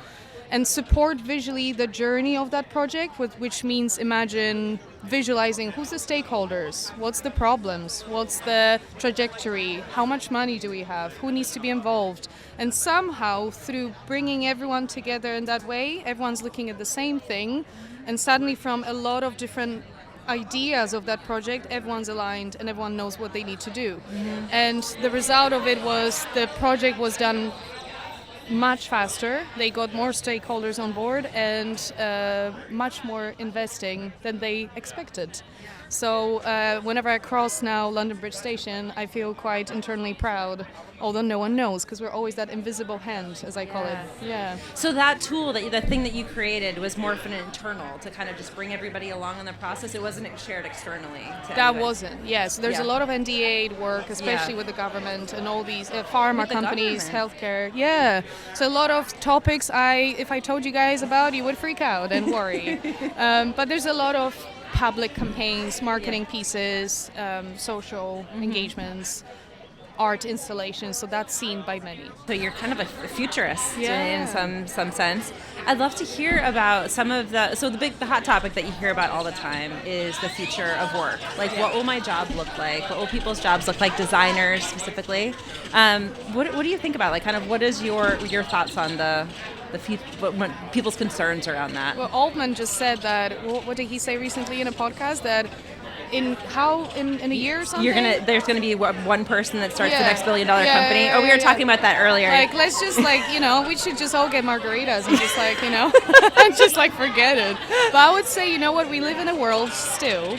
and support visually the journey of that project, which means imagine visualizing who's the stakeholders, what's the problems, what's the trajectory, how much money do we have, who needs to be involved. And somehow, through bringing everyone together in that way, everyone's looking at the same thing, and suddenly from a lot of different ideas of that project, everyone's aligned and everyone knows what they need to do. And the result of it was the project was done much faster. They got more stakeholders on board and much more investing than they expected. So whenever I cross now London Bridge Station, I feel quite internally proud, although no one knows, because we're always that invisible hand, as I call it. Yeah. So that tool, the thing that you created, was more for an internal, to kind of just bring everybody along in the process. It wasn't shared externally. That wasn't. Yeah. So there's a lot of NDA work, especially with the government and all these pharma companies, healthcare. Yeah. So a lot of topics if I told you guys about, you would freak out and worry. But there's a lot of public campaigns, marketing pieces, social engagements, art installations, so that's seen by many. So you're kind of a futurist in some sense. I'd love to hear about some of the hot topic that you hear about all the time is the future of work. Like, what will my job look like? What will people's jobs look like, designers specifically? What do you think about, like, kind of what is your thoughts on what people's concerns around that? Well, Altman just said that, what did he say recently in a podcast, that in a year or something? There's gonna be one person that starts the next billion-dollar company. We were talking about that earlier. Like, let's just we should just all get margaritas and just and just forget it. But I would say, what, we live in a world still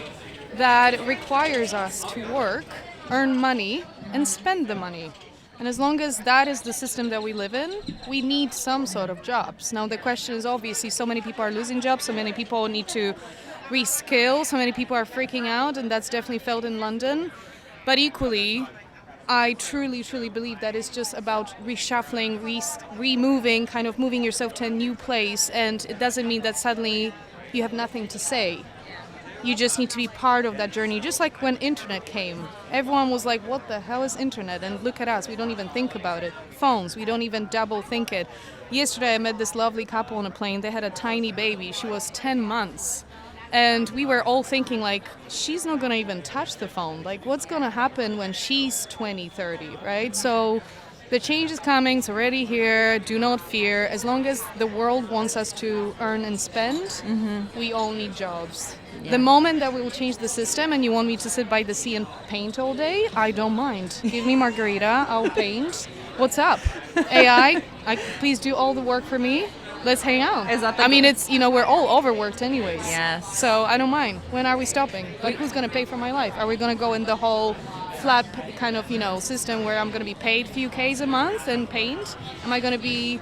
that requires us to work, earn money, and spend the money. And as long as that is the system that we live in, we need some sort of jobs. Now the question is, obviously, so many people are losing jobs, so many people need to reskill, so many people are freaking out, and that's definitely felt in London. But equally, I truly, truly believe that it's just about reshuffling, removing, kind of moving yourself to a new place, and it doesn't mean that suddenly you have nothing to say. You just need to be part of that journey. Just like when internet came, everyone was like, what the hell is internet? And look at us, we don't even think about it. Phones, we don't even double think it. Yesterday I met this lovely couple on a plane. They had a tiny baby. She was 10 months. And we were all thinking, she's not going to even touch the phone. What's going to happen when she's 20, 30, right? So the change is coming. It's already here. Do not fear. As long as the world wants us to earn and spend, we all need jobs. Yeah. The moment that we will change the system and you want me to sit by the sea and paint all day, I don't mind. Give me margarita, I'll paint. What's up? AI, please do all the work for me. Let's hang out. It's, we're all overworked anyways. Yes. So I don't mind. When are we stopping? Who's going to pay for my life? Are we going to go in the whole flat kind of, system where I'm going to be paid a few Ks a month and paint? Am I going to be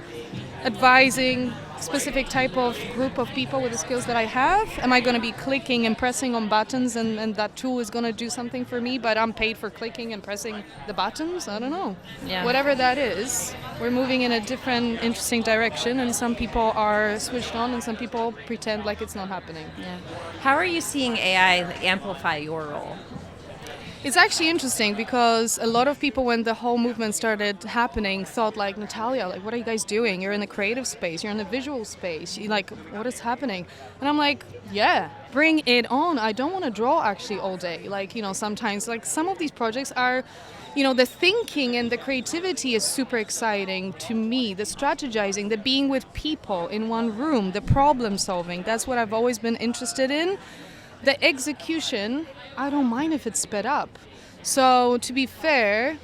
advising specific type of group of people with the skills that I have? Am I going to be clicking and pressing on buttons and that tool is going to do something for me, but I'm paid for clicking and pressing the buttons? I don't know. Yeah. Whatever that is, we're moving in a different, interesting direction, and some people are switched on and some people pretend like it's not happening. Yeah. How are you seeing AI amplify your role? It's actually interesting because a lot of people, when the whole movement started happening, thought like, Natalia, like, what are you guys doing? You're in the creative space, you're in the visual space. You like, what is happening? And I'm like, yeah, bring it on. I don't want to draw actually all day. Like, sometimes like some of these projects are, the thinking and the creativity is super exciting to me. The strategizing, the being with people in one room, the problem solving, that's what I've always been interested in. The execution, I don't mind if it's sped up. So to be fair,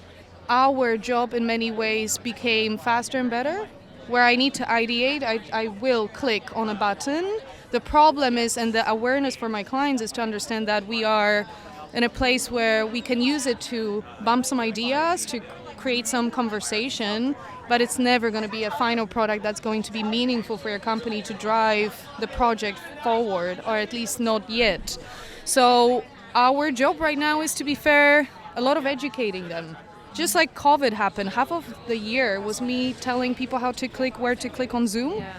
our job in many ways became faster and better. Where I need to ideate, I will click on a button. The problem is, and the awareness for my clients is to understand that we are in a place where we can use it to bump some ideas, to create some conversation, but it's never going to be a final product that's going to be meaningful for your company to drive the project forward, or at least not yet. So our job right now is, to be fair, a lot of educating them. Just like COVID happened, half of the year was me telling people how to click, where to click on Zoom. Yeah.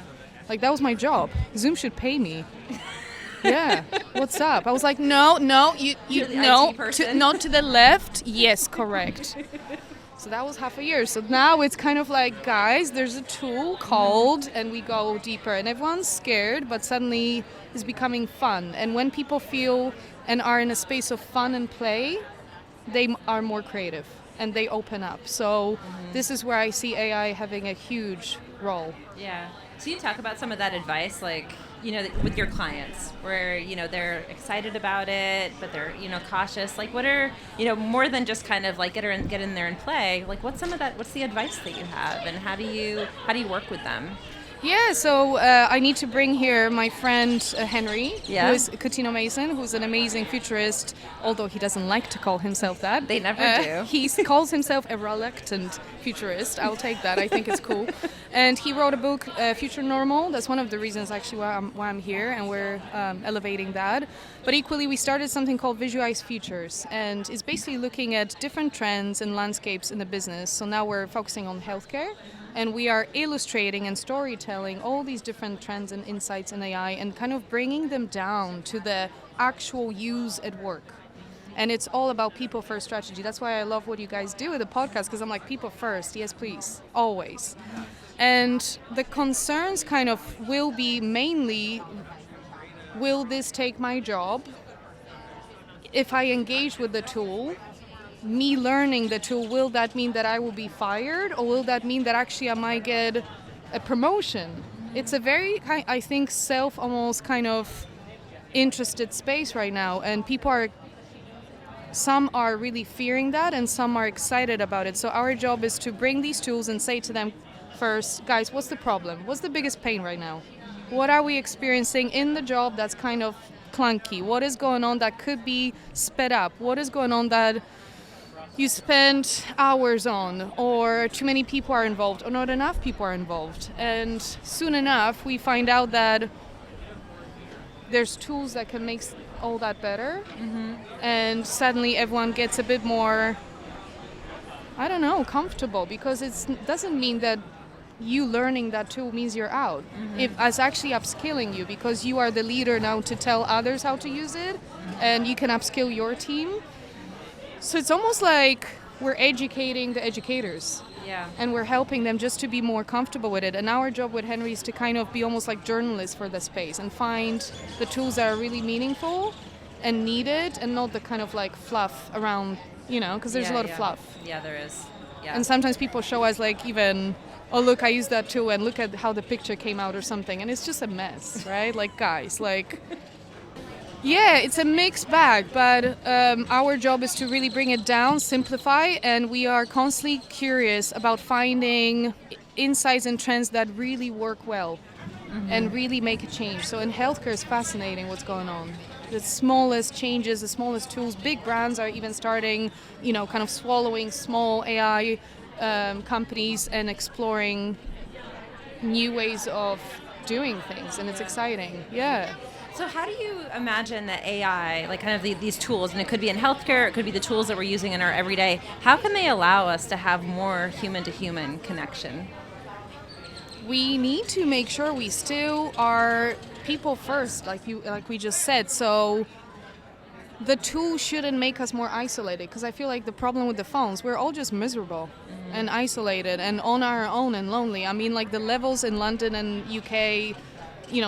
Like, that was my job. Zoom should pay me. Yeah, what's up? I was like, no, you no, not to the left. Yes, correct. So that was half a year. So now it's kind of like, guys, there's a tool called, and we go deeper. And everyone's scared, but suddenly it's becoming fun. And when people feel and are in a space of fun and play, they are more creative and they open up. So this is where I see AI having a huge role. Yeah. So you talk about some of that advice, like, with your clients, where, they're excited about it, but they're, cautious. Like, what are, more than just kind of like get in there and play, like, what's the advice that you have, and how do you work with them? Yeah, so I need to bring here my friend Henry, who is Coutinho Mason, who's an amazing futurist, although he doesn't like to call himself that. They never do. He calls himself a reluctant futurist. I'll take that. I think it's cool. And he wrote a book, Future Normal. That's one of the reasons actually why I'm here, and we're elevating that. But equally, we started something called Visualize Futures, and it's basically looking at different trends and landscapes in the business. So now we're focusing on healthcare. And we are illustrating and storytelling all these different trends and insights in AI and kind of bringing them down to the actual use at work. And it's all about people first strategy. That's why I love what you guys do with the podcast, because I'm like, people first, yes please, always. And the concerns kind of will be mainly, will this take my job? If I engage with the tool, me learning the tool, will that mean that I will be fired, or will that mean that actually I might get a promotion? It's a very, I think, almost kind of interested space right now, and some are really fearing that and some are excited about it. So our job is to bring these tools and say to them first, guys, what's the problem? What's the biggest pain right now? What are we experiencing in the job that's kind of clunky? What is going on that could be sped up? What is going on that you spend hours on, or too many people are involved, or not enough people are involved? And soon enough, we find out that there's tools that can make all that better. And suddenly everyone gets a bit more, I don't know, comfortable, because it doesn't mean that you learning that tool means you're out. It's actually upskilling you, because you are the leader now to tell others how to use it, and you can upskill your team. So it's almost like we're educating the educators. Yeah. And we're helping them just to be more comfortable with it. And our job with Henry is to kind of be almost like journalists for the space and find the tools that are really meaningful and needed, and not the kind of like fluff around, because there's a lot of fluff. Yeah, there is. Yeah. And sometimes people show us like even, oh, look, I used that tool, and look at how the picture came out or something. And it's just a mess, right? Like, guys, like... Yeah, it's a mixed bag, but our job is to really bring it down, simplify, and we are constantly curious about finding insights and trends that really work well and really make a change. So in healthcare, it's fascinating what's going on. The smallest changes, the smallest tools, big brands are even starting, kind of swallowing small AI companies and exploring new ways of doing things, and it's exciting. Yeah. So how do you imagine that AI, like kind of these tools, and it could be in healthcare, it could be the tools that we're using in our everyday, how can they allow us to have more human-to-human connection? We need to make sure we still are people first, like we just said. So the tool shouldn't make us more isolated, because I feel like the problem with the phones, we're all just miserable and isolated and on our own and lonely. I mean, like the levels in London and UK,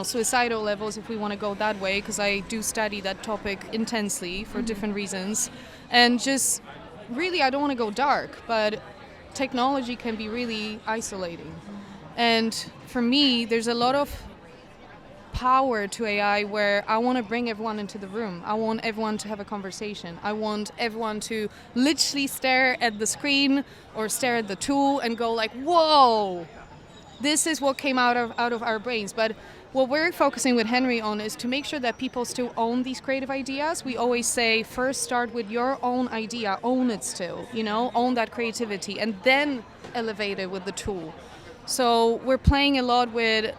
suicidal levels, if we want to go that way, because I do study that topic intensely for different reasons. And just really, I don't want to go dark, but technology can be really isolating. And for me, there's a lot of power to AI where I want to bring everyone into the room. I want everyone to have a conversation. I want everyone to literally stare at the screen or stare at the tool and go like, whoa, this is what came out of our brains. But what we're focusing with Henry on is to make sure that people still own these creative ideas. We always say, first start with your own idea, own it still, own that creativity, and then elevate it with the tool. So we're playing a lot with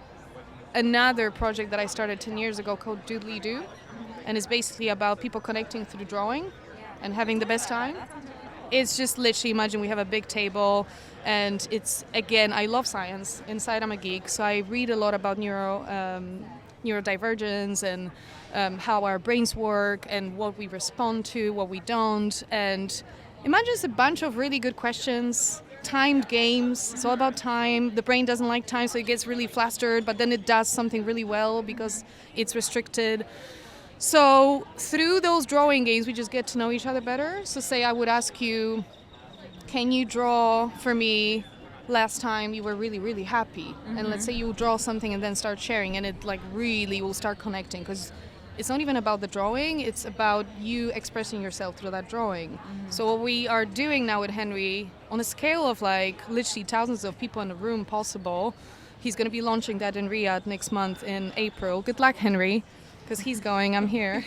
another project that I started 10 years ago called Doodly Doo, and it's basically about people connecting through drawing and having the best time. It's just literally, imagine we have a big table, and it's, again, I love science. Inside I'm a geek, so I read a lot about neurodivergence and how our brains work and what we respond to, what we don't. And imagine it's a bunch of really good questions, timed games. It's all about time. The brain doesn't like time, so it gets really flustered, but then it does something really well because it's restricted. So through those drawing games, we just get to know each other better. So say I would ask you, can you draw for me last time you were really, really happy? And let's say you draw something and then start sharing, and it like really will start connecting, because it's not even about the drawing, it's about you expressing yourself through that drawing. So what we are doing now with Henry, on a scale of like literally thousands of people in the room possible, he's going to be launching that in Riyadh next month in April. Good luck, Henry, because he's going, I'm here.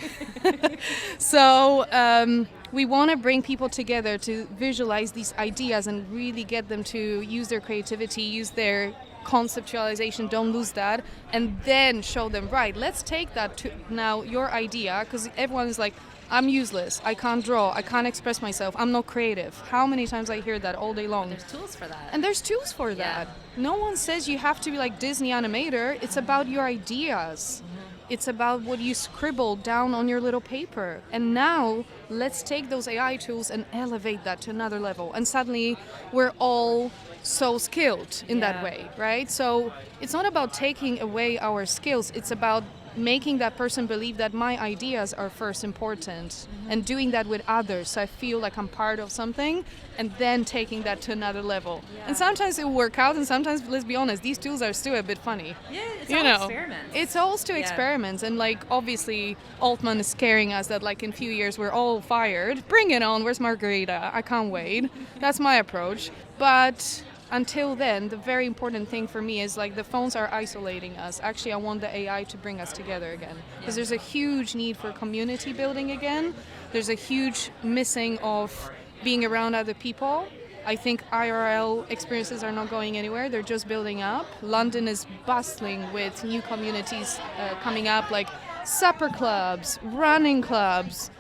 So we want to bring people together to visualize these ideas and really get them to use their creativity, use their conceptualization, don't lose that, and then show them, right, let's take that to now your idea, because everyone is like, I'm useless, I can't draw, I can't express myself, I'm not creative. How many times I hear that all day long? There's tools for that. And there's tools for that. No one says you have to be like Disney animator. It's about your ideas. It's about what you scribble down on your little paper. And now let's take those AI tools and elevate that to another level. And suddenly we're all so skilled in that way, right? So it's not about taking away our skills. It's about making that person believe that my ideas are first important, and doing that with others, so I feel like I'm part of something, and then taking that to another level. And sometimes it will work out, and sometimes, let's be honest, these tools are still a bit funny. Yeah, it's all experiments. It's all still experiments, and like obviously Altman is scaring us that like in a few years we're all fired. Bring it on, where's Margarita? I can't wait. That's my approach. But until then, the very important thing for me is like the phones are isolating us. Actually, I want the AI to bring us together again, because there's a huge need for community building again. There's a huge missing of being around other people. I think IRL experiences are not going anywhere. They're just building up. London is bustling with new communities coming up, like supper clubs, running clubs,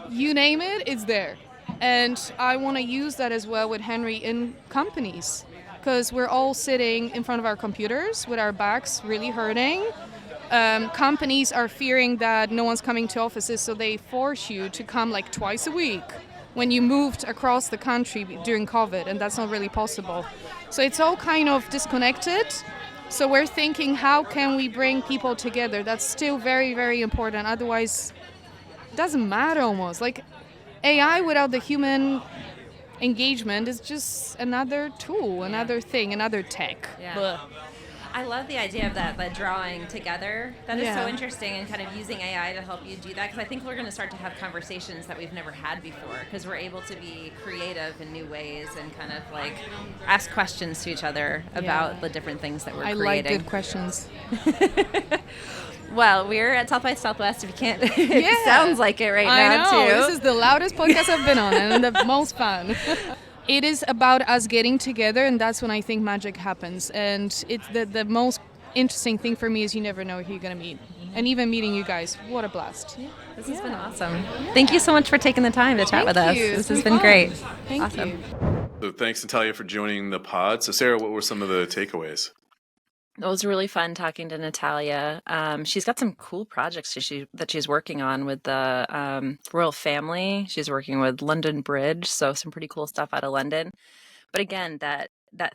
you name it, it's there. And I want to use that as well with Henry in companies, because we're all sitting in front of our computers with our backs really hurting. Companies are fearing that no one's coming to offices, so they force you to come like twice a week when you moved across the country during COVID, and that's not really possible. So it's all kind of disconnected. So we're thinking, how can we bring people together? That's still very, very important. Otherwise, it doesn't matter almost. Like AI without the human engagement is just another tool, another thing, another tech. Yeah. I love the idea of that, the drawing together. That is so interesting, and kind of using AI to help you do that, because I think we're going to start to have conversations that we've never had before, because we're able to be creative in new ways and kind of like ask questions to each other about the different things that we're creating. I like good questions. Well, we're at South by Southwest. If you can't, it sounds like it right now, I know. too. This is the loudest podcast I've been on, and the most fun. It is about us getting together, and that's when I think magic happens. And it's the most interesting thing for me is you never know who you're going to meet. And even meeting you guys, what a blast. This has been awesome. Thank you so much for taking the time to chat with us. you. This It's has been been great. Thank Awesome. you. So thanks, Natalia, for joining the pod. So Sarah, what were some of the takeaways? It was really fun talking to Natalia. She's got some cool projects that she's working on with the royal family. She's working with London Bridge, so some pretty cool stuff out of London. But again, that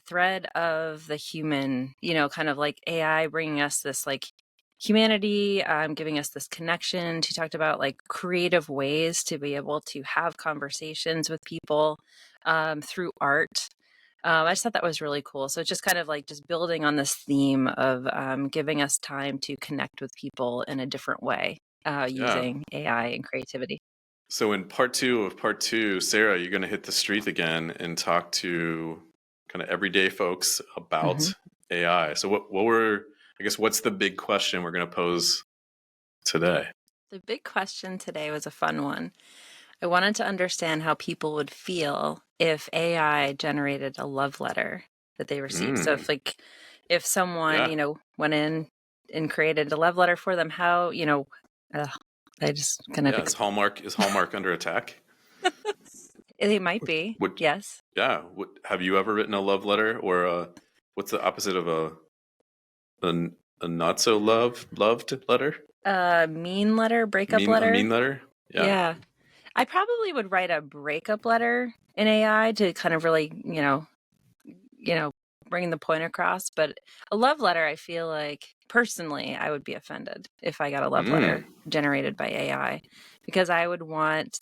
thread of the human, kind of like AI bringing us this like humanity, giving us this connection. She talked about like creative ways to be able to have conversations with people through art. I just thought that was really cool. So it's just kind of like just building on this theme of giving us time to connect with people in a different way using AI and creativity. So in part two, Sarah, you're going to hit the street again and talk to kind of everyday folks about AI. So what's the big question we're going to pose today? The big question today was a fun one. I wanted to understand how people would feel if AI generated a love letter that they received. So if someone, went in and created a love letter for them, how, I just kind of is Hallmark under attack? It might be. Yes. Yeah. Have you ever written a love letter, or what's the opposite of a not so loved letter? Mean letter, breakup letter. A mean letter. Yeah. I probably would write a breakup letter in AI to kind of really, bring the point across. But a love letter, I feel like personally, I would be offended if I got a love letter generated by AI, because I would want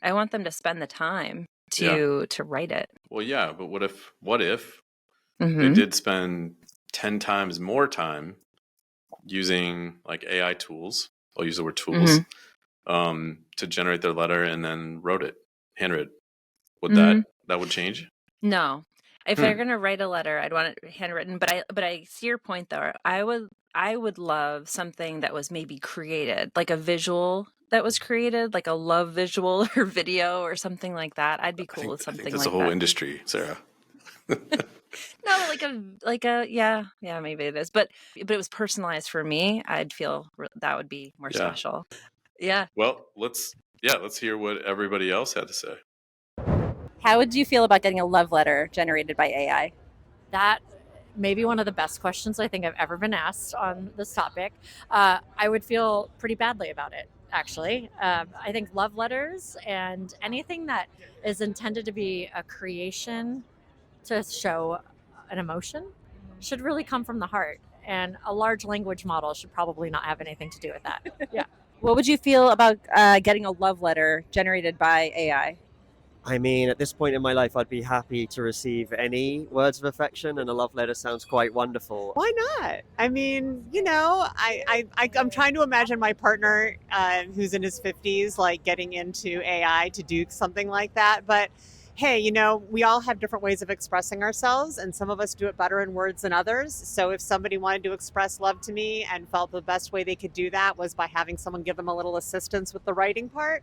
I want them to spend the time to write it. Well, yeah, but what if they did spend 10 times more time using like AI tools? I'll use the word tools to generate their letter and then handwritten. Would that would change? No. If they're going to write a letter, I'd want it handwritten. But I see your point, though. I would love something that was maybe created, like a visual that was created, like a love visual or video or something like that. I'd be cool with something like that. That's a whole industry, Sarah. No, yeah, maybe it is. But it was personalized for me. I'd feel that would be more special. Yeah. Well, let's hear what everybody else had to say. How would you feel about getting a love letter generated by AI? That may be one of the best questions I think I've ever been asked on this topic. I would feel pretty badly about it, actually. I think love letters and anything that is intended to be a creation to show an emotion should really come from the heart. And a large language model should probably not have anything to do with that. Yeah. What would you feel about getting a love letter generated by AI? I mean, at this point in my life, I'd be happy to receive any words of affection, and a love letter sounds quite wonderful. Why not? I mean, I'm trying to imagine my partner who's in his 50s, like getting into AI to do something like that. But hey, we all have different ways of expressing ourselves, and some of us do it better in words than others. So if somebody wanted to express love to me and felt the best way they could do that was by having someone give them a little assistance with the writing part,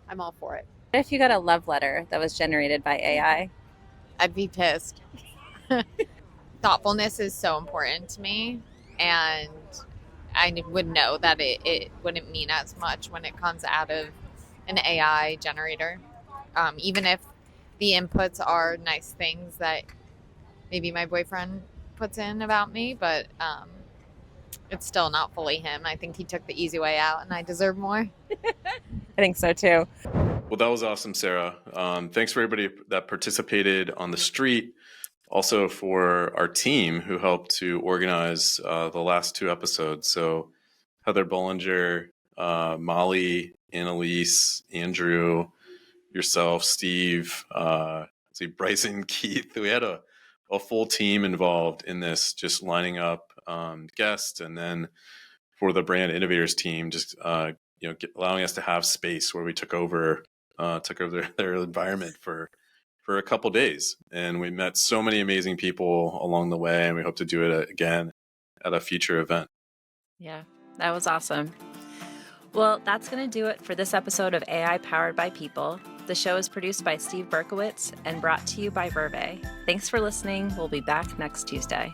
I'm all for it. What if you got a love letter that was generated by AI? I'd be pissed. Thoughtfulness is so important to me, and I would know that it wouldn't mean as much when it comes out of an AI generator. Even if the inputs are nice things that maybe my boyfriend puts in about me, but it's still not fully him. I think he took the easy way out, and I deserve more. I think so too. Well, that was awesome, Sarah. Thanks for everybody that participated on the street. Also for our team who helped to organize the last two episodes. So Heather Bollinger, Molly, Annalise, Andrew, yourself, Steve, Bryson, Keith. We had a full team involved in this, just lining up guests, and then for the brand innovators team, just allowing us to have space where we took over their environment for a couple days, and we met so many amazing people along the way, and we hope to do it again at a future event. Yeah, that was awesome. Well, that's going to do it for this episode of AI Powered by People. The show is produced by Steve Berkowitz and brought to you by Verve. Thanks for listening. We'll be back next Tuesday.